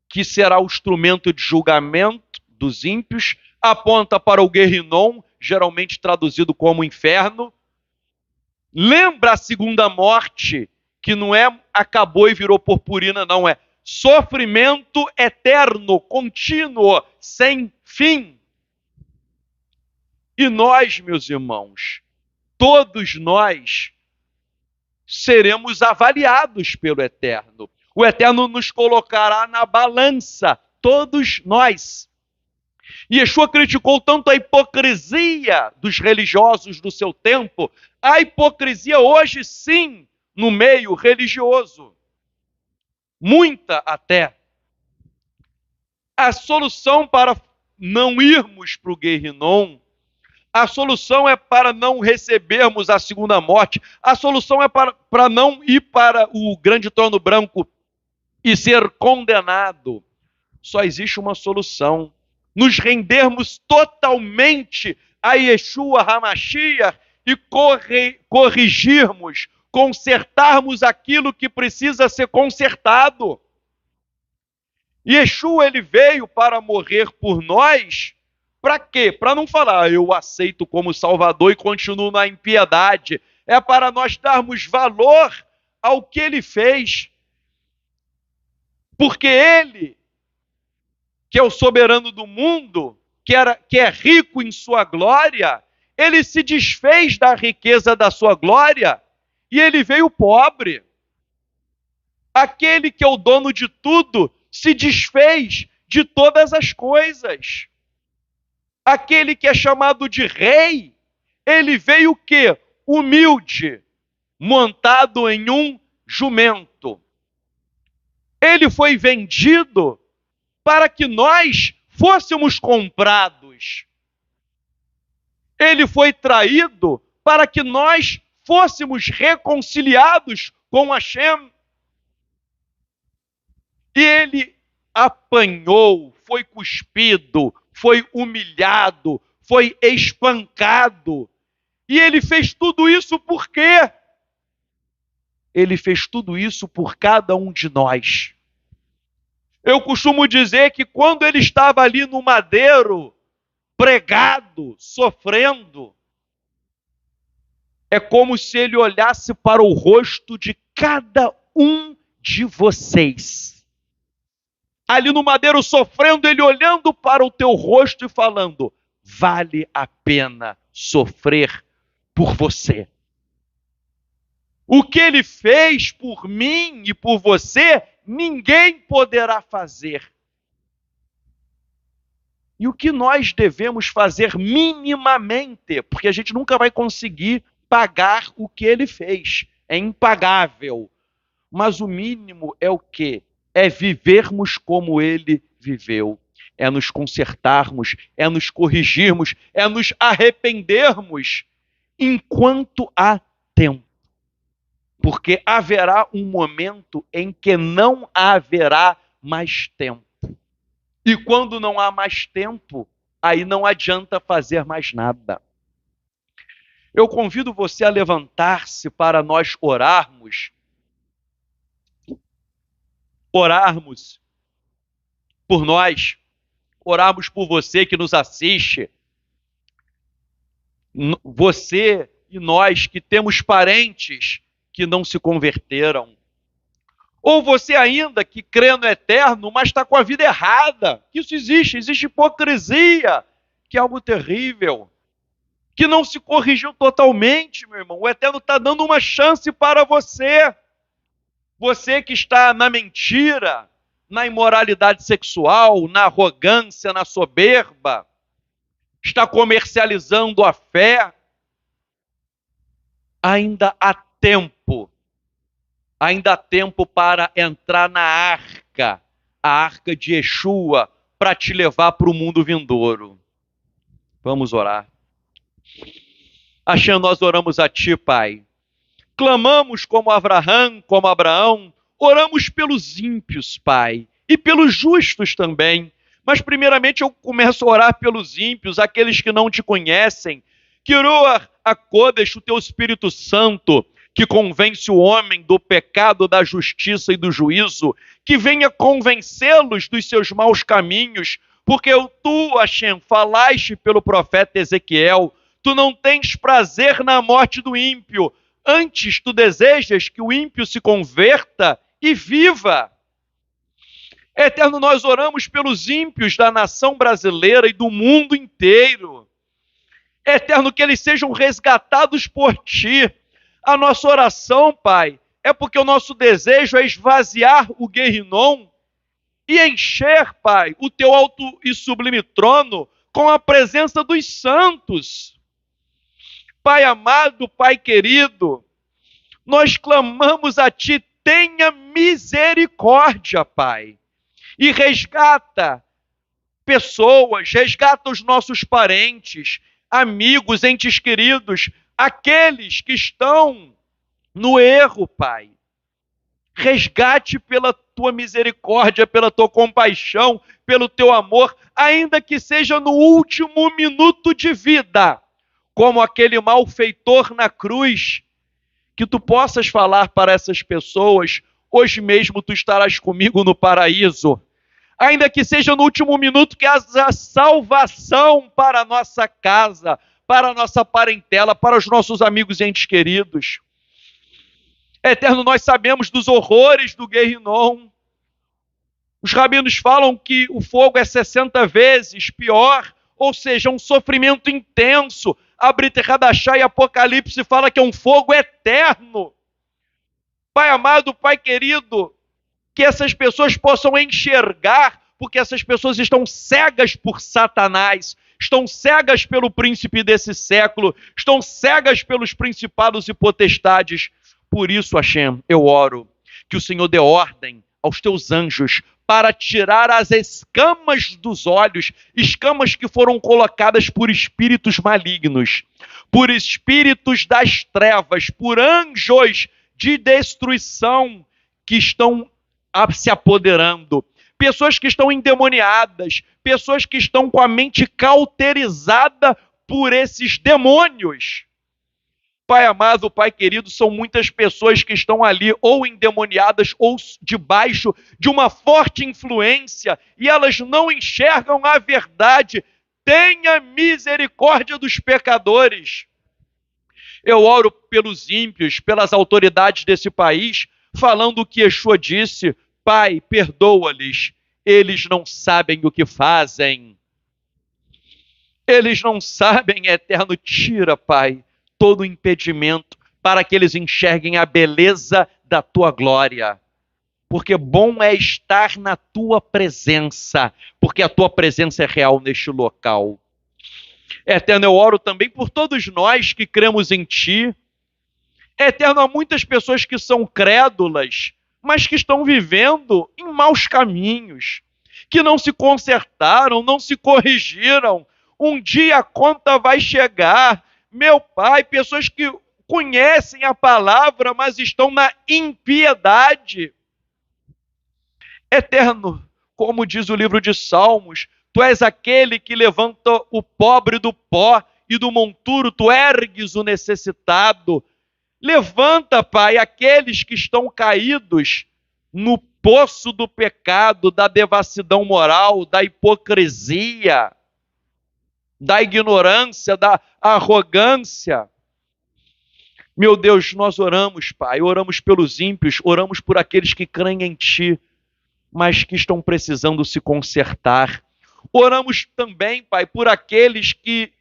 que será o instrumento de julgamento dos ímpios, aponta para o Guerrinom, geralmente traduzido como inferno. Lembra a segunda morte, que não é acabou e virou purpurina, não, é sofrimento eterno, contínuo, sem fim. E nós, meus irmãos, todos nós seremos avaliados pelo Eterno. O Eterno nos colocará na balança, todos nós. E Yeshua criticou tanto a hipocrisia dos religiosos do seu tempo, a hipocrisia hoje sim, no meio religioso. Muita até. A solução para não irmos para o Guerrinom, a solução é para não recebermos a segunda morte, a solução é para não ir para o grande trono branco e ser condenado. Só existe uma solução: nos rendermos totalmente a Yeshua HaMashiach e corrigirmos, consertarmos aquilo que precisa ser consertado. Yeshua, ele veio para morrer por nós. Para quê? Para não falar, eu aceito como Salvador e continuo na impiedade. É para nós darmos valor ao que ele fez. Porque ele, que é o soberano do mundo, que é rico em sua glória, ele se desfez da riqueza da sua glória e ele veio pobre. Aquele que é o dono de tudo se desfez de todas as coisas. Aquele que é chamado de rei, ele veio o quê? Humilde, montado em um jumento. Ele foi vendido para que nós fôssemos comprados. Ele foi traído para que nós fôssemos reconciliados com Hashem. E ele apanhou, foi cuspido, foi humilhado, foi espancado. E ele fez tudo isso por quê? Ele fez tudo isso por cada um de nós. Eu costumo dizer que quando ele estava ali no madeiro, pregado, sofrendo, é como se ele olhasse para o rosto de cada um de vocês. Ali no madeiro sofrendo, ele olhando para o teu rosto e falando: vale a pena sofrer por você. O que ele fez por mim e por você, ninguém poderá fazer. E o que nós devemos fazer minimamente, porque a gente nunca vai conseguir pagar o que ele fez, é impagável. Mas o mínimo é o quê? É vivermos como ele viveu, é nos consertarmos, é nos corrigirmos, é nos arrependermos enquanto há tempo. Porque haverá um momento em que não haverá mais tempo. E quando não há mais tempo, aí não adianta fazer mais nada. Eu convido você a levantar-se para nós orarmos por nós, orarmos por você que nos assiste, você e nós que temos parentes que não se converteram, ou você ainda que crê no eterno, mas está com a vida errada. Isso existe hipocrisia, que é algo terrível, que não se corrigiu totalmente, meu irmão. O eterno está dando uma chance para você. Você que está na mentira, na imoralidade sexual, na arrogância, na soberba, está comercializando a fé, ainda há tempo para entrar na arca, a arca de Yeshua, para te levar para o mundo vindouro. Vamos orar. Hashem, nós oramos a Ti, Pai. Clamamos como Abraão, oramos pelos ímpios, Pai, e pelos justos também. Mas primeiramente eu começo a orar pelos ímpios, aqueles que não Te conhecem. Que Ruach HaKodesh, o Teu Espírito Santo, que convence o homem do pecado, da justiça e do juízo, que venha convencê-los dos seus maus caminhos, porque Tu, Hashem, falaste pelo profeta Ezequiel, Tu não tens prazer na morte do ímpio, antes Tu desejas que o ímpio se converta e viva. Eterno, nós oramos pelos ímpios da nação brasileira e do mundo inteiro. Eterno, que eles sejam resgatados por Ti. A nossa oração, Pai, é porque o nosso desejo é esvaziar o Guerrinom e encher, Pai, o Teu alto e sublime trono com a presença dos santos. Pai amado, Pai querido, nós clamamos a Ti, tenha misericórdia, Pai, e resgata pessoas, resgata os nossos parentes, amigos, entes queridos, aqueles que estão no erro, Pai. Resgate pela Tua misericórdia, pela Tua compaixão, pelo Teu amor, ainda que seja no último minuto de vida, como aquele malfeitor na cruz, que Tu possas falar para essas pessoas, hoje mesmo Tu estarás comigo no paraíso, ainda que seja no último minuto, que haja salvação para a nossa casa, para a nossa parentela, para os nossos amigos e entes queridos. Eterno, nós sabemos dos horrores do Guerrinom. Os rabinos falam que o fogo é 60 vezes pior, ou seja, um sofrimento intenso. A Brit Hadashah e Apocalipse fala que é um fogo eterno. Pai amado, Pai querido, que essas pessoas possam enxergar, porque essas pessoas estão cegas por Satanás, estão cegas pelo príncipe desse século, estão cegas pelos principados e potestades. Por isso, Hashem, eu oro que o Senhor dê ordem aos Teus anjos para tirar as escamas dos olhos, escamas que foram colocadas por espíritos malignos, por espíritos das trevas, por anjos de destruição que estão se apoderando, pessoas que estão endemoniadas, pessoas que estão com a mente cauterizada por esses demônios. Pai amado, Pai querido, são muitas pessoas que estão ali ou endemoniadas ou debaixo de uma forte influência e elas não enxergam a verdade. Tenha misericórdia dos pecadores. Eu oro pelos ímpios, pelas autoridades desse país, falando o que Yeshua disse: Pai, perdoa-lhes, eles não sabem o que fazem. Eles não sabem, eterno, tira, Pai, todo impedimento para que eles enxerguem a beleza da Tua glória. Porque bom é estar na Tua presença, porque a Tua presença é real neste local. Eterno, eu oro também por todos nós que cremos em Ti. Eterno, há muitas pessoas que são crédulas, mas que estão vivendo em maus caminhos, que não se consertaram, não se corrigiram. Um dia a conta vai chegar. Meu Pai, pessoas que conhecem a palavra, mas estão na impiedade. Eterno, como diz o livro de Salmos, Tu és aquele que levanta o pobre do pó e do monturo, Tu ergues o necessitado. Levanta, Pai, aqueles que estão caídos no poço do pecado, da devassidão moral, da hipocrisia, da ignorância, da arrogância. Meu Deus, nós oramos, Pai, oramos pelos ímpios, oramos por aqueles que creem em Ti, mas que estão precisando se consertar. Oramos também, Pai, por aqueles que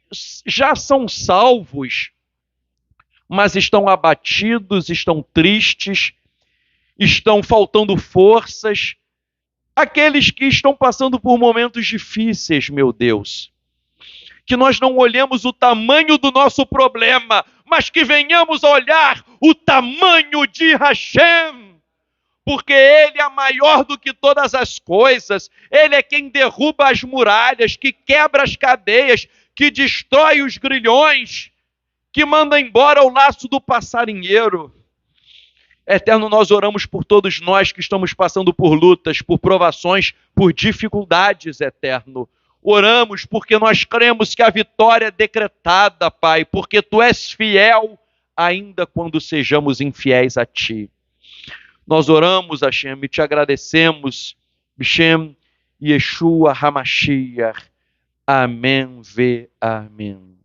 já são salvos, mas estão abatidos, estão tristes, estão faltando forças, Aqueles que estão passando por momentos difíceis, meu Deus. Que nós não olhemos o tamanho do nosso problema, mas que venhamos a olhar o tamanho de Hashem. Porque Ele é maior do que todas as coisas. Ele é quem derruba as muralhas, que quebra as cadeias, que destrói os grilhões, que manda embora o laço do passarinheiro. Eterno, nós oramos por todos nós que estamos passando por lutas, por provações, por dificuldades, Eterno. Oramos porque nós cremos que a vitória é decretada, Pai, porque Tu és fiel, ainda quando sejamos infiéis a Ti. Nós oramos, Hashem, e Te agradecemos, Bishem, Yeshua HaMashiach. Amém, Amém.